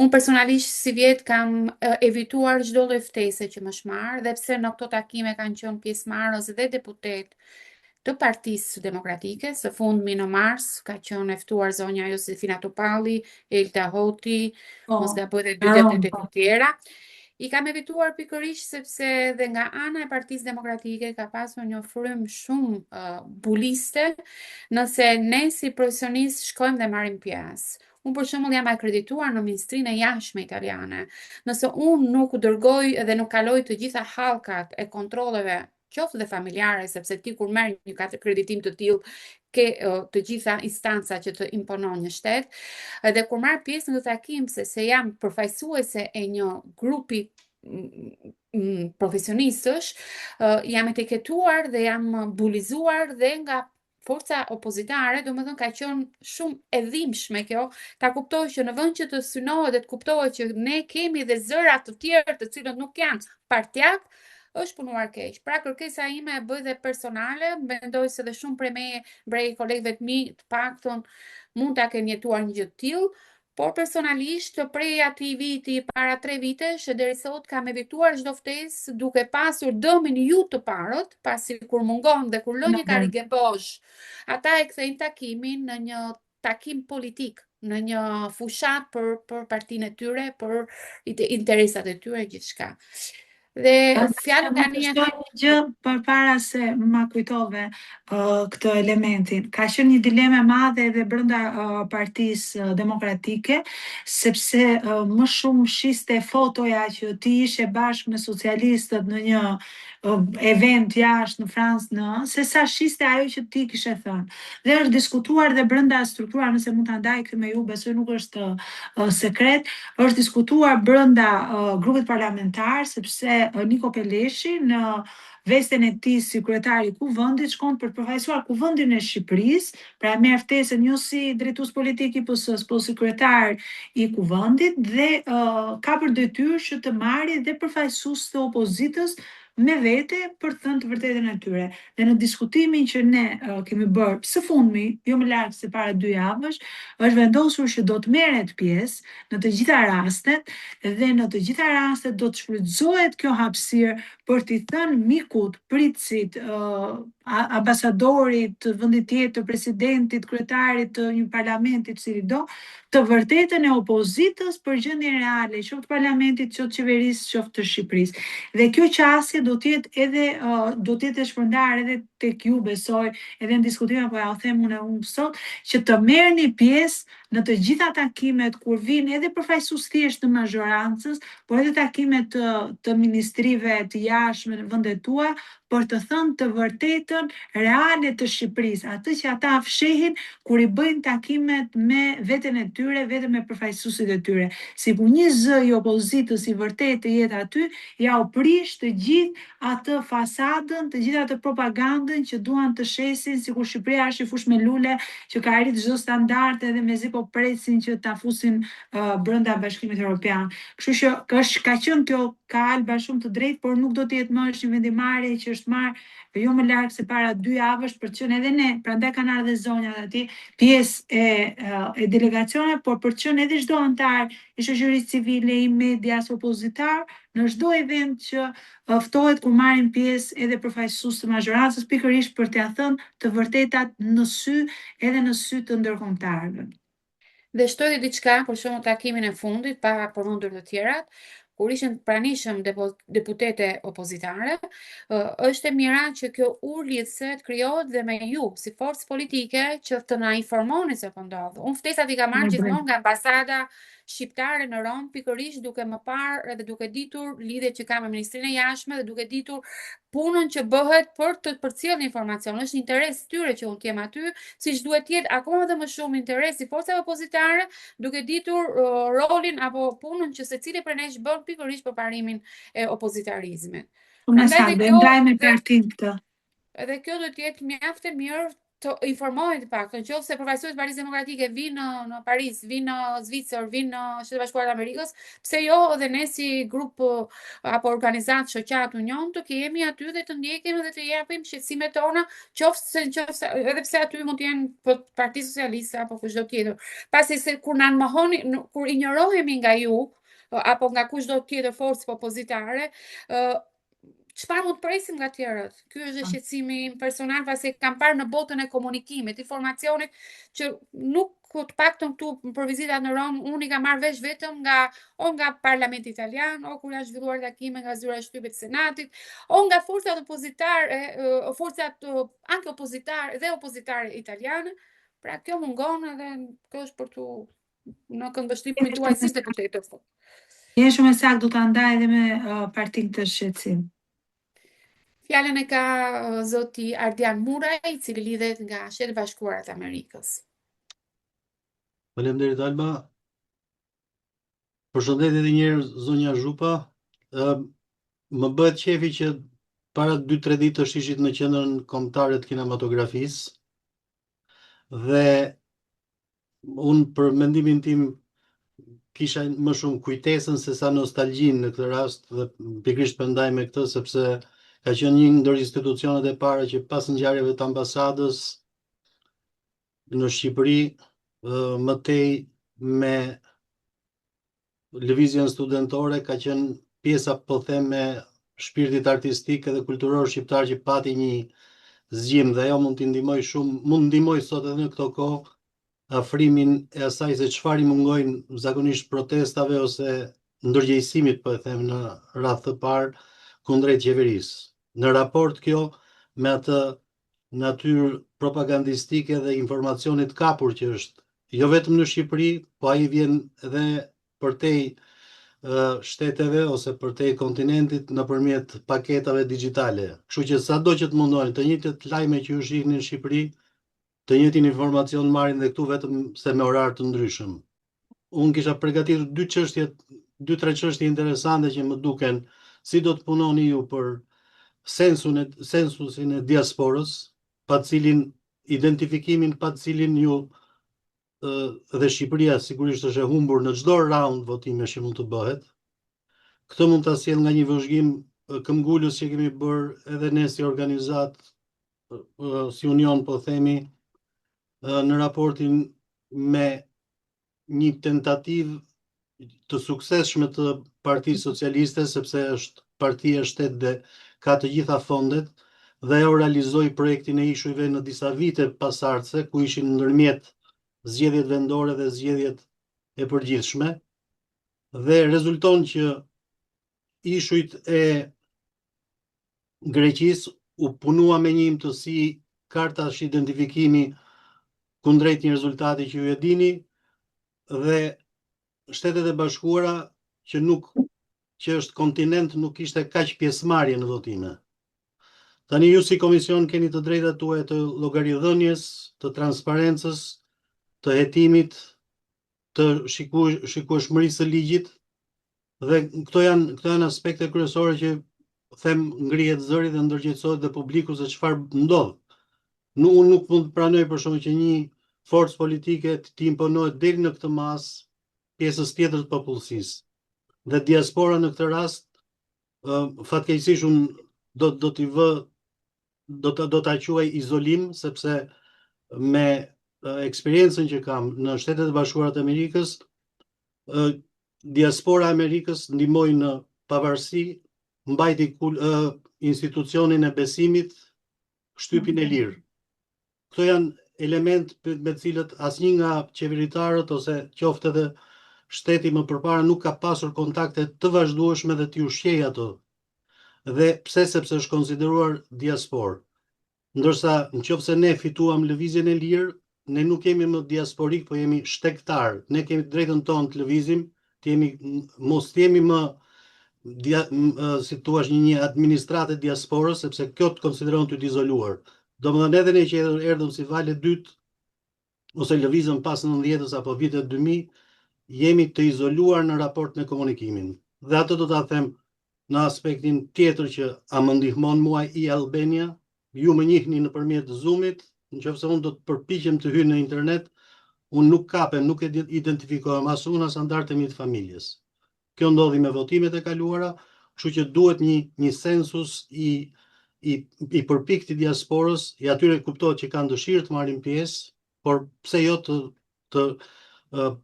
Speaker 1: Unë personalisht si vjet kam evituar çdo lloj ftese që më shmarr, dhe pse në këto takime kanë qenë pjesëmarrës dhe deputet të Partisë Demokratike, së fundmi në mars ka qenë e ftuar zonja Josefina Topalli, Elta Hoti, mos gaboj dhe 2 deputet të tjera. I kam evituar pikërisht sepse dhe nga ana e Partisë Demokratike ka pasur një frym shumë buliste nëse ne si profesionistë shkojmë dhe marrim pjesë. Unë për shembull jam akredituar në Ministrinë e Jashtme italiane. Nëse unë nuk dërgoj dhe nuk kaloj të gjitha hallkat e kontrolleve, qoftë dhe familjare, sepse ti kur merr një akreditim të tillë ke të gjitha instancat që të imponon një shtet, dhe kur marr pjesë në takim se jam përfaqësuese e një grupi profesionistësh, jam etiketuar dhe jam bulizuar dhe nga forca opozitare, domethënë ka qenë shumë e dhimbshme kjo, ta kuptoj që në vend që të synohet dhe të kuptohet që ne kemi dhe zëra të tjerë të cilët nuk janë partijak, është punuar keq. Pra kërkesa ime e bëj dhe personale, mendoj se dhe shumë prej kolegëve të mi të paktën mund ta kenë jetuar një gjë të tillë, por personalisht prej atij viti para 3 vitesh deri sot kam evituar çdo ftesë duke pasur dëmin ju të parët, pasi kur mungon dhe kur lë një karige bosh, ata e kthejnë takimin në një takim politik, në një fushat për partinë e tyre, për interesat e tyre, gjithçka. Dhe fjalën tani
Speaker 2: një gjë përpara se ma kujtove këtë elementin. Ka qenë një dilemë e madhe edhe brenda Partisë Demokratike, sepse më shumë shiste fotoja që ti ishe bashkë me socialistët në një event jashtë në Francë, se sa shiste ajo që ti kishe thënë. Dhe është diskutuar dhe brenda struktura, nëse mund ta ndaj këtë me ju, besoj nuk është sekret, është diskutuar brenda grupit parlamentar, sepse Niko Peleshi në vesten e tij si kryetari i kuvendit shkon për të përfaqësuar kuvendin e Shqipërisë, pra merr ftesën jo si drejtues politik i PS-s, po si kryetar i kuvendit dhe ka për detyrë që të marrë dhe përfaqësues të opozitës me vete për të thënë të vërtetën e tyre. Dhe në diskutimin që ne kemi bërë së fundmi, jo më larg se para 2 javësh, është vendosur që do të merret pjesë në të gjitha rastet dhe në të gjitha rastet do të shfrytëzohet kjo hapësirë për t'i thënë mikut, pritësit, ambasadorit të vendit tjetër, presidentit, kryetarit të një parlamenti, cili do, të vërtetën e opozitës për gjendjen reale, qoftë të parlamentit, qoftë të qeverisë, qoftë të Shqipërisë. Dhe kjo qasje do të jetë edhe do të jetë e shpërndarë edhe tek ju, besoj, edhe në diskutime, po ja u them unë sot, që të merrni pjesë në të gjitha takimet kur vinë edhe përfaqësues thjesht të mazhorancës, por edhe takimet të ministrive të jashtme në vendet tua, për të thënë të vërtetën reale të Shqipërisë, atë që ata fshehin kur i bëjnë takimet me veten e tyre, vetëm me përfaqësuesit e tyre. Si ku një zë i opozitës i vërtetë të jetë aty, ja u prish të gjithë atë fasadën, të gjithë atë propagandën që duan të shesin, sikur Shqipëria është i fush me lule, që ka arrit çdo standard edhe mezi po presin që ta fusin brenda Bashkimit Evropian. Kështu që ka qenë kjo ka Alba shumë të drejtë, por nuk do të jetë më është një vendimarrje që është marrë jo më larg se para 2 javësh për të qenë edhe ne, prandaj kanë ardhur zonjat aty, pjesë e delegacioneve, por për të qenë edhe çdo antar i shoqërisë civile, i medias, opozitar, në çdo event që ftohet ku marrin pjesë edhe përfaqësues të mazhorancës, pikërisht për t'ia thënë të vërtetat në sy, edhe në sy të ndërkombëtarëve.
Speaker 1: Dhe shtoi diçka për shembull takimin e fundit, pa përmendur të tjerat, kur ishin pranishëm deputete opozitare, është e mira që kjo urlitse të krijohet dhe me ju, si forcë politike, që të na informoni se po ndodh. Unë ftesat i kam marrë gjithmonë nga ambasada shqiptare në Rom, pikërisht duke më parë dhe duke ditur lidhjet që kam me Ministrinë e Jashtme dhe duke ditur punën që bëhet për të përcjellë informacion. Është interes tyre që unë të jem aty, siç duhet të jetë akoma dhe më shumë interes i forcave opozitare, duke ditur rolin apo punën që secili prej nesh bën pikërisht për parimin e opozitarizmit.
Speaker 2: Unë sa dhe ndaj me partinë këtë.
Speaker 1: Edhe kjo do të jetë mjaft e mirë të informohet pak, nëse përfaqësues Partisë Demokratike vinë në Paris, vinë në Zvicër, vinë në Shtetet Bashkuara të Amerikës, pse jo edhe ne si grup apo organizatë shoqat Union të kemi aty dhe të ndjekim dhe të japim shqetësimet tona, qoftë edhe pse aty mund të jenë Parti Socialiste apo kushdo tjetër. Pasi se kur na mohoni, kur injorohemi nga ju apo nga kushdo tjetër forcë opozitare, çfarë mund të presim nga tjerët? Ky është shqetësimi im personal, pasi kam parë në botën e komunikimit, informacionit, që nuk të paktën këtu për vizitat në Rom, unë i kam marrë vesh vetëm nga Parlamenti Italian, o kur janë zhvilluar takime nga zyra e shtypit të Senatit, o nga forcat opozitare, forcat anke opozitare dhe opozitare italiane. Pra kjo mungon edhe kjo është për tu në këndvështrimin tuaj si deputet.
Speaker 2: Je shumë e saktë, do ta ndaj edhe me partinë të shqetësim.
Speaker 1: Fjalën e ka zoti Ardian Muraj, i cili lidhet nga Shtetet Bashkuara të Amerikës.
Speaker 7: Faleminderit Alba. Përshëndetje edhe një herë zonja Zhupa. Më bëhet qefi që para 2-3 ditësh ishit në qendrën kombëtare të kinematografisë dhe unë për mendimin tim kisha më shumë kujtesën se sa nostalgjinë në këtë rast dhe pikërisht pendaj me këtë sepse ka qenë një ndër institucionet e para që pas ngjarjeve të ambasadës në Shqipëri, më tej me lëvizjen studentore, ka qenë pjesa, po them, me shpirtit artistik edhe kulturor shqiptar që pati një zgjim dhe ajo mund t'i ndihmoj shumë, mund ndihmoj sot edhe në këto kohë afrimin e asaj se çfarë i mungojnë zakonisht protestave ose ndërgjegjësimit, po e them, në radhë të parë kundrejt qeverisë. Në raport kjo me atë natyrë propagandistike dhe informacionit kapur që është jo vetëm në Shqipëri, po ai vjen edhe përtej shteteve ose përtej kontinentit nëpërmjet paketave digjitale. Kështu që sado që të mundojnë, të njëjtat lajme që ju shihni në Shqipëri, të njëjtin informacion marrin dhe këtu, vetëm se me orar të ndryshëm. Unë kisha përgatitur 2-3 çështje interesante që më duken si do të punoni ju për sensusin e diasporës, pa cilin identifikimin, pa cilin ju dhe Shqipëria sigurisht është e humbur në çdo round votime që mund të bëhet. Këtë mund ta sjell nga një vëzhgim këmbgulës që kemi bërë edhe ne si organizat, si union po themi, në raportin me një tentativë të suksesshme të Partisë Socialiste, sepse është partia shtet dhe ka të gjitha fondet, dhe ajo realizoi projektin e ishujve në disa vite pasardhëse, ku ishin ndërmjet zgjedhjet vendore dhe zgjedhjet e përgjithshme, dhe rezulton që ishujt e Greqisë u punua me një imtësi kartash identifikimi kundrejt një rezultati që ju e dini, dhe Shtetet e Bashkuara që është kontinent nuk kishte kaq pjesëmarrje në votime. Tani ju si komision keni të drejtat tuaja të llogaridhënies, të transparencës, të hetimit, të shikueshmërisë së ligjit, dhe këto janë aspekte kryesore që them ngrihet zëri dhe ndërgjegjësohet dhe publiku se çfarë ndodh. Unë nuk mund të pranoj për shkak që një forcë politike të imponohet deri në këtë mas pjesës tjetër të popullsisë. Dhe diaspora në këtë rast, fatkeqësisht unë do ta quaj izolim, sepse me eksperiencën që kam në Shtetet e Bashkuara të Amerikës, diaspora e Amerikës ndihmoi në pavarësi, mbajti institucionin e besimit, shtypin e lirë. Këto janë element me të cilët asnjë nga qeveritarët ose qoftë edhe shteti më përpara nuk ka pasur kontakte të vazhdueshme dhe t'i ushqej ato. Dhe pse? Sepse është konsideruar diaspor. Ndërsa nëse ne fituam lëvizjen e lirë, ne nuk jemi më diasporik, po jemi shtektar. Ne kemi drejtën tonë të lëvizim, mos jemi më si thua një administratë e diasporës, sepse kjo të konsideron të izoluar. Domethënë edhe ne që erdhëm si valë e dytë ose lëvizëm pas 90-s apo vitet 2000, jemi të izoluar në raport me komunikimin. Dhe atë do ta them në aspektin tjetër që a më ndihmon mua Albania, ju më njihni nëpërmjet Zoomit, nëse unë do të përpiqem të hyj në internet, unë nuk kapem, nuk e identifikohem as unë as anëtarët e mi të familjes. Kjo ndodhi me votimet e kaluara, kështu që duhet një sensus i përpikt i diasporës, i atyre kuptohet që kanë dëshirë të marrin pjesë, por pse jo të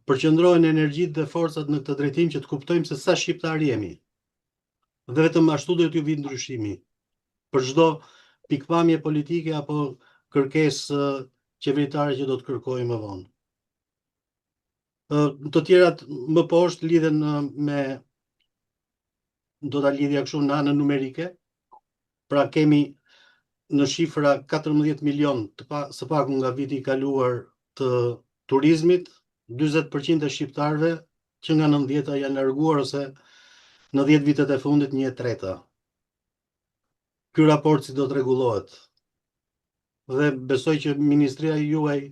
Speaker 7: përqendrohen energjitë dhe forcat në këtë drejtim që të kuptojmë se sa shqiptar jemi. Dhe vetëm ashtu do t'ju vijë ndryshimi. Për çdo pikpamje politike apo kërkesë qeveritare që do të kërkojmë më vonë. Të tjerat më poshtë lidhen do ta lidhja kështu në anën numerike. Pra kemi në shifra 14 milion së paku nga viti i kaluar të turizmit, 40% e shqiptarëve që nga 90-ta janë larguar ose në 10 vitet e fundit 1/3. Ky raport si do të rregullohet? Dhe besoj që ministria juaj,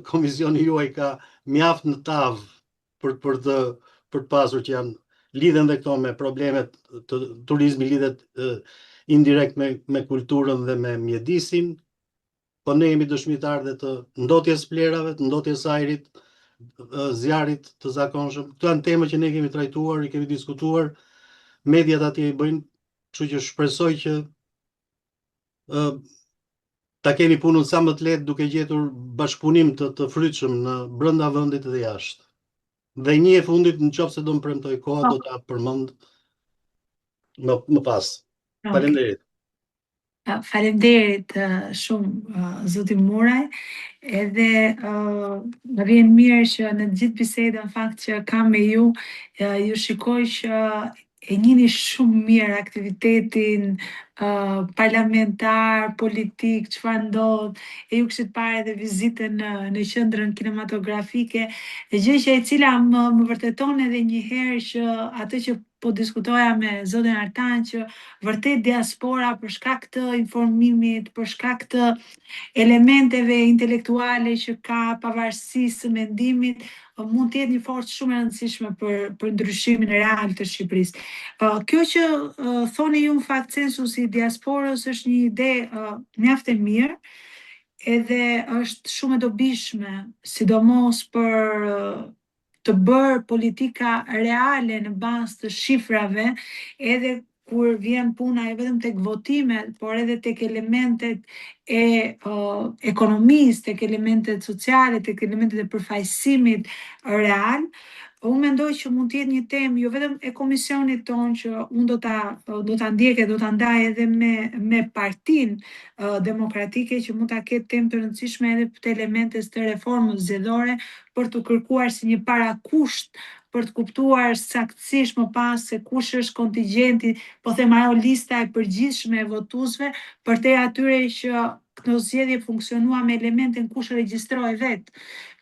Speaker 7: komisioni juaj ka mjaft në tav për të pasur që janë lidhen dhe këto me problemet të turizmi, lidhet indirekt me kulturën dhe me mjedisin, po ne jemi dëshmitar dhe të ndotjes plerave, të ndotjes ajrit, zjarit të zakonshëm. Këto janë tema që ne kemi trajtuar, i kemi diskutuar, mediat atje i bëjnë, kështu që shpresoj që ta kemi punën sa më të lehtë duke gjetur bashkëpunim të frytshëm në brenda vendit dhe jashtë. Dhe një e fundit, nëse do më premtoj koha, do ta përmend më pas. Faleminderit.
Speaker 2: Faleminderit shumë zoti Muraj, edhe më vjen mirë që në gjithë bisedën fakt që kam me ju shikoj që e njihni shumë mirë aktivitetin parlamentar, politik, çfarë ndodh, e ju kishit parë edhe vizitën në qendrën kinematografike, gjë që e cila më vërteton edhe një herë që atë që po diskutoja me zotin Artan, që vërtet diaspora për shkak të informimit, për shkak të elementeve intelektuale që ka, pavarësisë së mendimit, mund të jetë një forcë shumë e rëndësishme për ndryshimin real të Shqipërisë. Kjo që thoni ju në fakt censusi i diasporës është një ide mjaft e mirë, edhe është shumë e dobishme, sidomos për të bërë politika reale në bazë të shifrave, edhe kur vjen puna e vetëm tek votimet, por edhe tek elementet e ekonomisë, tek elementet sociale, tek elementet e përfaqësimit real, unë mendoj që mund të jetë një temë jo vetëm e komisionit tonë që unë do ta ndjek, do ta ndaj edhe me Partinë Demokratike, që mund ta ketë temë të rëndësishme edhe për të elementet të reformës zgjedhore, për të kërkuar si një parakusht për të kuptuar saktësisht më pas se kush është kontingjenti, po them ajo lista e përgjithshme e votuesve, përtej atyre që kjo zgjedhje funksionua me elementin kush regjistroi vet.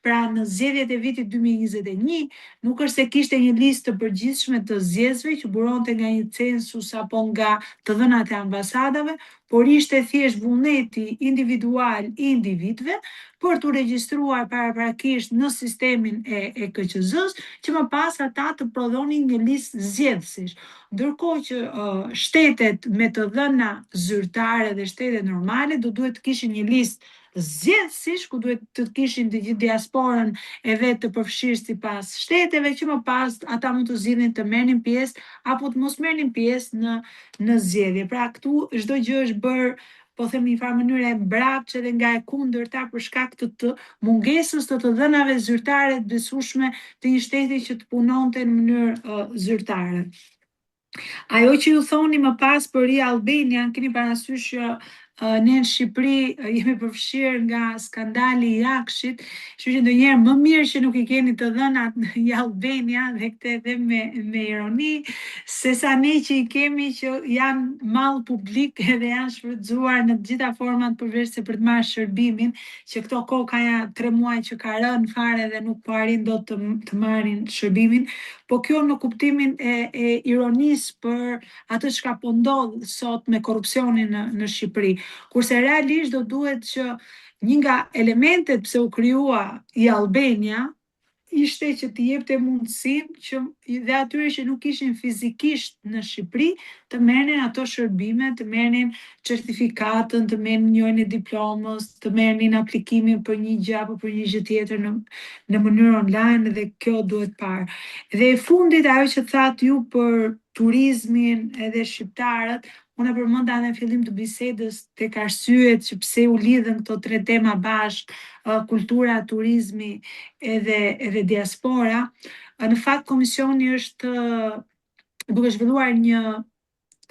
Speaker 2: Pra në zgjedhjet e vitit 2021 nuk është se kishte një listë të përgjithshme të zgjedhësve që buronte nga një census apo nga të dhënat e ambasadave, por ishte thjesht vullneti individual i individëve për të regjistruar paraprakisht në sistemin e KQZ-s, që më pas ata të prodhonin një listë zgjedhësish. Ndërkohë që shtetet me të dhëna zyrtare dhe shtetet normale do duhet të kishin një listë zgjedhësish, ku duhet të kishin të gjithë diasporën e vetë të përfshirë sipas shteteve, që më pas ata mund të zgjidhin të merrnin pjesë apo të mos merrnin pjesë në zgjedhje. Pra këtu çdo gjë është bërë, po them në një farë mënyrë e mbrapsht edhe nga e kundërta për shkak të mungesës të dhënave zyrtare të besueshme të një shteti që të punonte në mënyrë zyrtare. Ajo që ju thoni më pas për Albania, keni parasysh që ne në Shqipëri jemi përfshirë nga skandali i Akshit, kështu që ndonjëherë më mirë që nuk i keni të dhënat në Albania, dhe këtë edhe me ironi, sesa ne që i kemi që janë mall publik edhe janë shfrytzuar në të gjitha format përveç se për të marrë shërbimin, që këto kohë ka 3 muaj që ka rënë fare dhe nuk po arrin dot të marrin shërbimin, po kjo në kuptimin e ironisë për atë çka po ndodh sot me korrupsionin në Shqipëri. Kurse realisht do duhet që një nga elementet pse u krijua i Albania ishte që t'i jepte mundësinë që dhe atyre që nuk ishin fizikisht në Shqipëri të merrnin ato shërbime, të merrnin certifikatën, të merrnin njërin e diplomës, të merrnin aplikimin për një gjë apo për një gjë tjetër në mënyrë online, dhe kjo duhet parë. Dhe e fundit ajo që thatë ju për turizmin edhe shqiptarët, unë e përmenda në fillim të bisedës tek arsyet që pse u lidhen këto 3 tema bashkë, kultura, turizmi edhe diaspora. Në fakt komisioni është duke zhvilluar një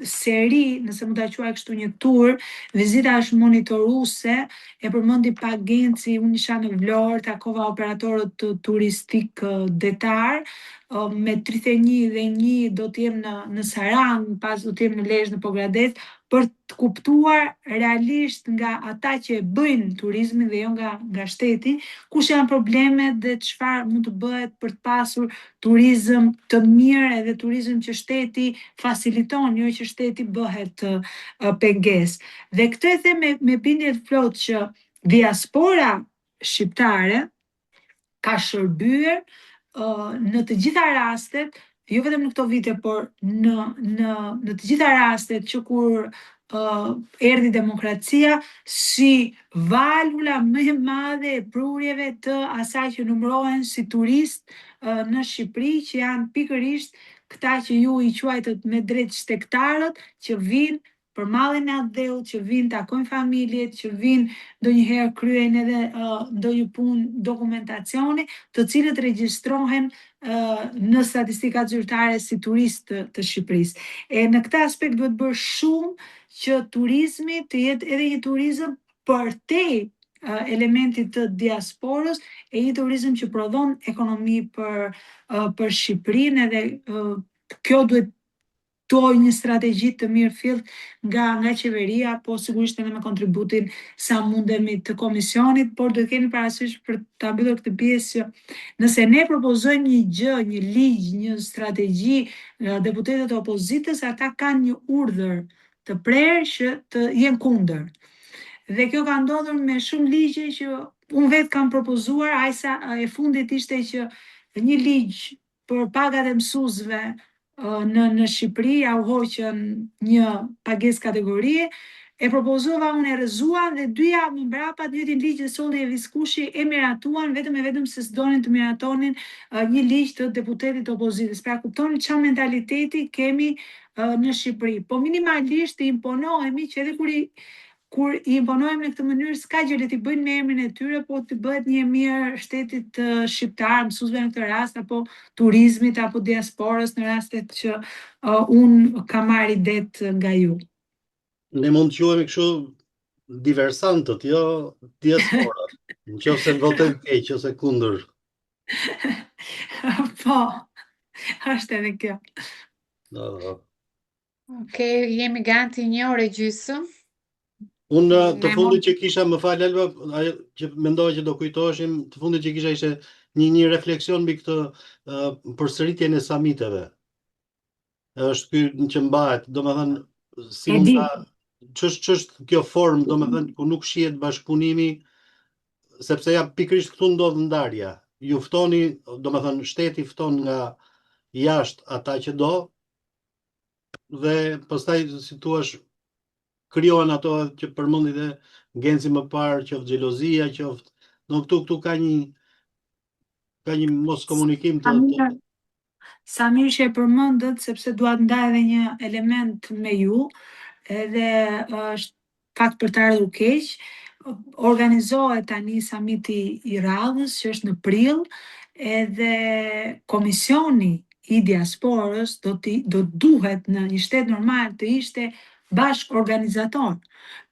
Speaker 2: seri, nëse mund ta quaj kështu, një tur, vizita është monitoruese, e përmendi Pagenci, unë isha në Vlorë, takova operatorët turistik detar, me 31 dhe 1 do të jem në Sarandë, pas do të jem në Lezhë, në Pogradec, për të kuptuar realisht nga ata që e bëjnë turizmin dhe jo nga shteti, kush janë problemet dhe çfarë mund të bëhet për të pasur turizëm të mirë edhe turizëm që shteti faciliton, jo që shteti bëhet pengesë. Dhe këtë e them me bindje të plotë që diaspora shqiptare ka shërbyer në të gjitha rastet, jo vetëm në këto vite, por në të gjitha rastet që kur erdhi demokracia, si valvula më e madhe e prurjeve të asaj që numërohen si turist në Shqipëri, që janë pikërisht këta që ju i quajtët me drejt shtektarët, që vinë për mallin e atë dheu, që vinë takojnë familjet, që vinë ndonjëherë kryejnë edhe ndonjë punë dokumentacioni, të cilët regjistrohen në statistikat zyrtare si turist të Shqipërisë. E në këtë aspekt duhet bërë shumë që turizmi të jetë edhe një turizëm përtej elementit të diasporës, e një turizëm që prodhon ekonomi për Shqipërinë, edhe kjo duhet një strategji të mirë fill nga qeveria, po sigurisht edhe me kontributin sa mundemi të komisionit, por duhet keni parasysh për ta mbyllur këtë pjesë që nëse ne propozojmë një gjë, një ligj, një strategji, deputetët e opozitës, ata kanë një urdhër të prerë që të jenë kundër. Dhe kjo ka ndodhur me shumë ligje që unë vetë kam propozuar, ajsa e fundit ishte që një ligj për pagat e mësuesve në Shqipëri, ja u hoqën një pagesë kategorie, e propozova, unë e rrëzua dhe 2 javë më mbrapa të njëjtin ligj që solli e Viskushi e miratuan vetëm e vetëm se s'donin të miratonin një ligj të deputetit të opozitës. Pra kuptoni çfarë mentaliteti kemi në Shqipëri. Po minimalisht të imponohemi që edhe kur i imponohemi në këtë mënyrë, s'ka gjë le t'i bëjnë me emrin e tyre, po të bëhet një mirë shtetit shqiptar, mësuesve në këtë rast, apo turizmit, apo diasporës në rastet që unë kam marrë det nga ju.
Speaker 7: Ne mund të quhemi kështu diversantët, jo diaspora. Nëse votojmë keq ose kundër.
Speaker 2: Po, është edhe kjo.
Speaker 1: Okej, jemi ganti 1 orë e gjysmë.
Speaker 7: Unë të fundit që kisha, më fal Alba, ajo që mendova që do kujtoheshim, të fundit që kisha ishte një refleksion mbi këtë përsëritjen e samiteve. Është ky që mbahet, domethënë si mund ta ç'është kjo formë, domethënë ku nuk shihet bashkëpunimi, sepse ja pikërisht këtu ndodh ndarja. Ju ftoni, domethënë shteti fton nga jashtë ata që do, dhe pastaj si thua krijohen ato që përmendit e Genci më parë, qoftë xhelozia, qoftë këtu ka një mos komunikim të
Speaker 2: Sa mirë që e përmendët, sepse dua të ndaj edhe një element me ju, edhe është fakt për të ardhur keq. Organizohet tani samiti i radhës që është në prill, edhe komisioni i diasporës do duhet në një shtet normal të ishte bashkë organizator.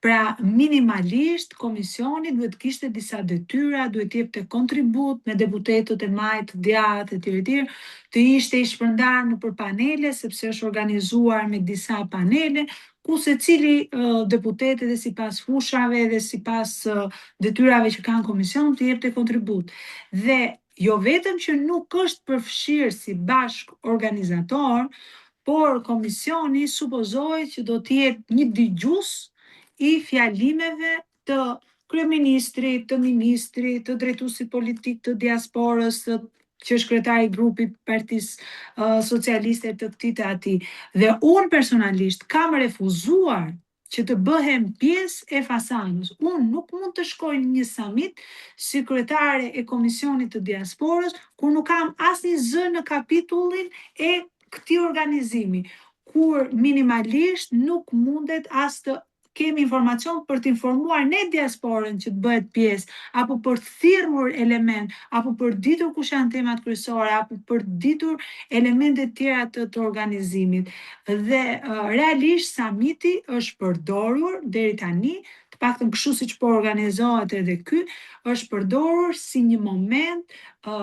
Speaker 2: Pra minimalisht komisioni duhet kishte disa detyra, duhet jepte kontribut me deputetët e majtë, djathtë e tjerë, të ishte i shpërndarë nëpër panele, sepse është organizuar me disa panele, ku secili deputet edhe sipas fushave dhe sipas detyrave që kanë komision të jepte kontribut. Dhe jo vetëm që nuk është përfshirë si bashkë organizator, por komisioni supozohet që do të jetë një dëgjues i fjalimeve të kryeministrit, të ministrit, të drejtuesit politik të diasporës, që është kryetari i grupit Partisë Socialiste të këtij të atij. Dhe unë personalisht kam refuzuar që të bëhem pjesë e fasanës. Unë nuk mund të shkoj në një samit si kryetare e Komisionit të Diasporës, kur nuk kam asnjë zë në kapitullin e këtij organizimi, kur minimalisht nuk mundet as të kemi informacion për të informuar ne diasporën që të bëhet pjesë, apo për të thirrur element, apo për ditur kush janë temat kryesore, apo për ditur elementet tjera të organizimit. Dhe realisht samiti është përdorur deri tani, të paktën kështu siç po organizohet edhe ky, është përdorur si një moment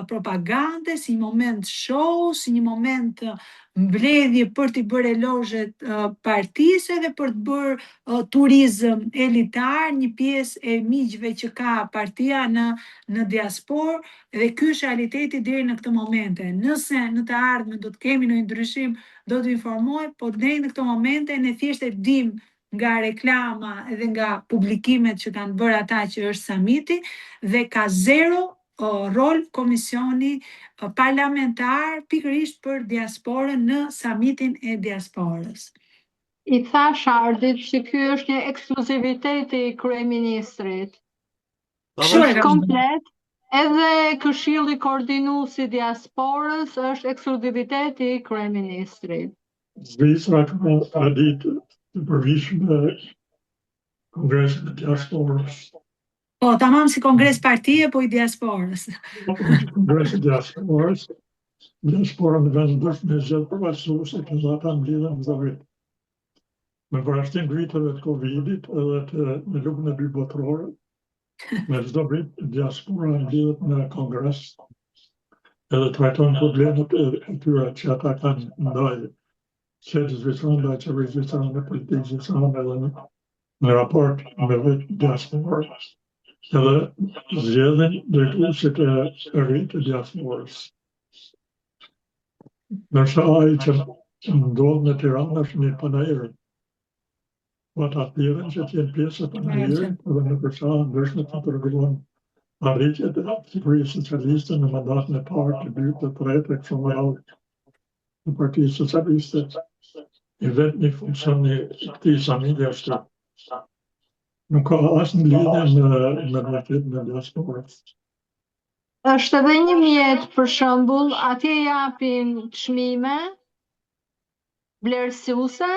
Speaker 2: propagande, si një moment show, si një moment mbledhje për t'i bërë elozhet partisë dhe për të bërë turizëm elitar, një pjesë e miqve që ka partia në diasporë, dhe ky është realiteti deri në këtë momente. Nëse në të ardhmen do të kemi ndonjë ndryshim, do t'ju informoj, po deri në këtë momente ne thjesht e dim nga reklama edhe nga publikimet që kanë bërë ata që është samiti, dhe ka zero rol komisioni parlamentar pikërisht për diasporën në samitin e diasporës.
Speaker 3: I thash Ardit që ky është një ekskluzivitet i kryeministrit. Është komplet, edhe Këshilli Koordinues i Diasporës është ekskluzivitet i kryeministrit.
Speaker 5: Zvicra ka traditë të përvishme Kongresit të Diasporës.
Speaker 2: Po, tamam si kongres partije, po i diasporës.
Speaker 5: Kongresit Diasporës, diaspora në vend dështë në zhjetë përvaqësuese që ata mblidhen në vit. Me përshtim viteve të Covidit edhe në lugën e 2 botërore, me çdo vit diaspora mblidhet në kongres edhe trajton problemet e tyre që ata kanë ndaj qetë zvicrën, ndaj qeverisë zvicrën dhe politikë zvicrën edhe në raport me vetë diasporës. Edhe zgjedhin drejtuesit e ri të diasporës. Nërsa ai që ndodh në Tiranë është një panajër. Po ata thirrën që të jenë pjesë e panajërit, edhe në përsa ndryshme të përgjuan arritjet e Partisë Socialiste në mandatën e parë, të dytë, të tretë e kështu me radhë të Partisë Socialiste. I vetë një funksion i këtij samiti është Nuk ka asnjë lidhje me vërtet me diasporën.
Speaker 3: Është edhe një mjet, për shembull, atje japin çmime vlerësuese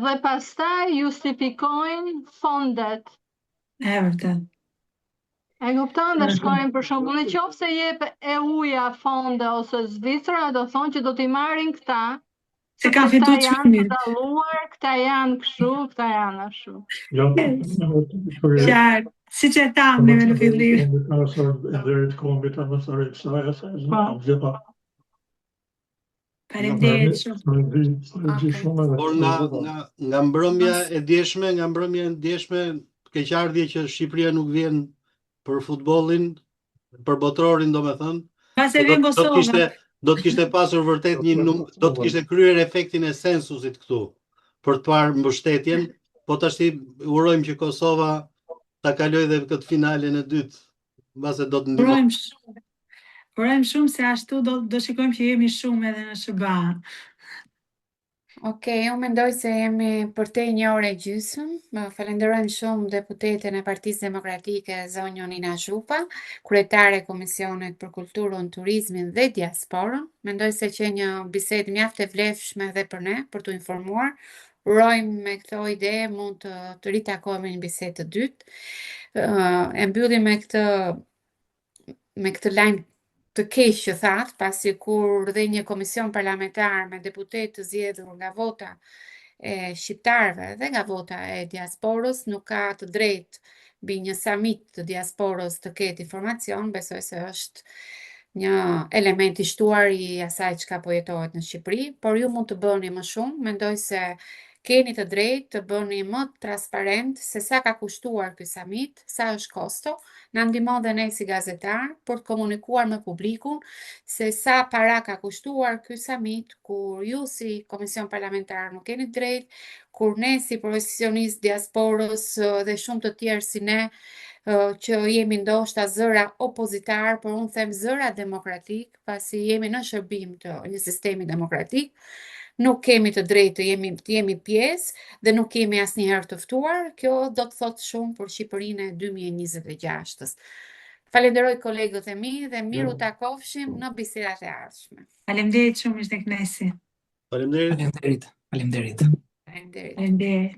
Speaker 3: dhe pastaj justifikojnë fondet.
Speaker 2: E vërtet.
Speaker 3: E kupton, dhe shkojnë për shembull, nëse jep EU-ja fonde ose Zvicra, do thonë që do t'i marrin këta,
Speaker 2: Se ka
Speaker 3: sepse
Speaker 2: fitu
Speaker 3: këta janë të
Speaker 2: çmimin.
Speaker 3: dalluar, këta janë kështu, këta janë ashtu.
Speaker 5: Ja,
Speaker 2: Qartë, siç e thamë në fillim.
Speaker 5: Deri kombit anësarit sa
Speaker 2: Faleminderit shumë.
Speaker 7: Por nga mbrëmja e ndjeshme, keqardhje që Shqipëria nuk vjen për futbollin, për botrorin, domethënë.
Speaker 2: Pas e vjen Kosova.
Speaker 7: Do të kishte pasur vërtet do të kishte kryer efektin e sensusit këtu për të parë mbështetjen, po tash urojmë që Kosova ta kalojë dhe këtë finalen e dytë, mbase do të ndihmojë.
Speaker 2: Urojmë shumë se ashtu do shikojmë që jemi shumë edhe në SBA.
Speaker 1: Ok, unë mendoj se jemi për te 1 orë e gjysmë. Falenderojmë shumë deputeten e Partisë Demokratike, zonjën Nina Zhupa, kryetare e Komisionit për Kulturën, Turizmin dhe Diasporën. Mendoj se që një bisedë mjaft e vlefshme dhe për ne, për t'u informuar. Urojmë me këto ide mund të ritakojmë një bisedë të dytë. E mbyllim me këtë lajm të keq që thatë, pasi kur dhe një komision parlamentar me deputet të zgjedhur nga vota e shqiptarëve dhe nga vota e diasporës nuk ka të drejtë mbi një summit të diasporës të ketë informacion, besoj se është një element i shtuar i asaj çka po jetohet në Shqipëri, por ju mund të bëni më shumë, mendoj se keni të drejtë të bëni më transparent se sa ka kushtuar ky summit, sa është kosto, na ndihmon dhe ne si gazetar për të komunikuar me publikun se sa para ka kushtuar ky summit, kur ju si komision parlamentar nuk keni drejt, kur ne si profesionistë diasporës dhe shumë të tjerë si ne që jemi ndoshta zëra opozitar, por unë them zëra demokratik, pasi jemi në shërbim të një sistemi demokratik, nuk kemi të drejtë të jemi pjesë dhe nuk kemi asnjëherë të ftuar. Kjo do të thotë shumë për Shqipërinë e 2026-s. Falenderoj kolegët e mi dhe miru takofshim në bisedat e ardhshme.
Speaker 2: Faleminderit shumë, ishte kënaqësi.
Speaker 7: Faleminderit.
Speaker 4: Faleminderit.
Speaker 2: Faleminderit.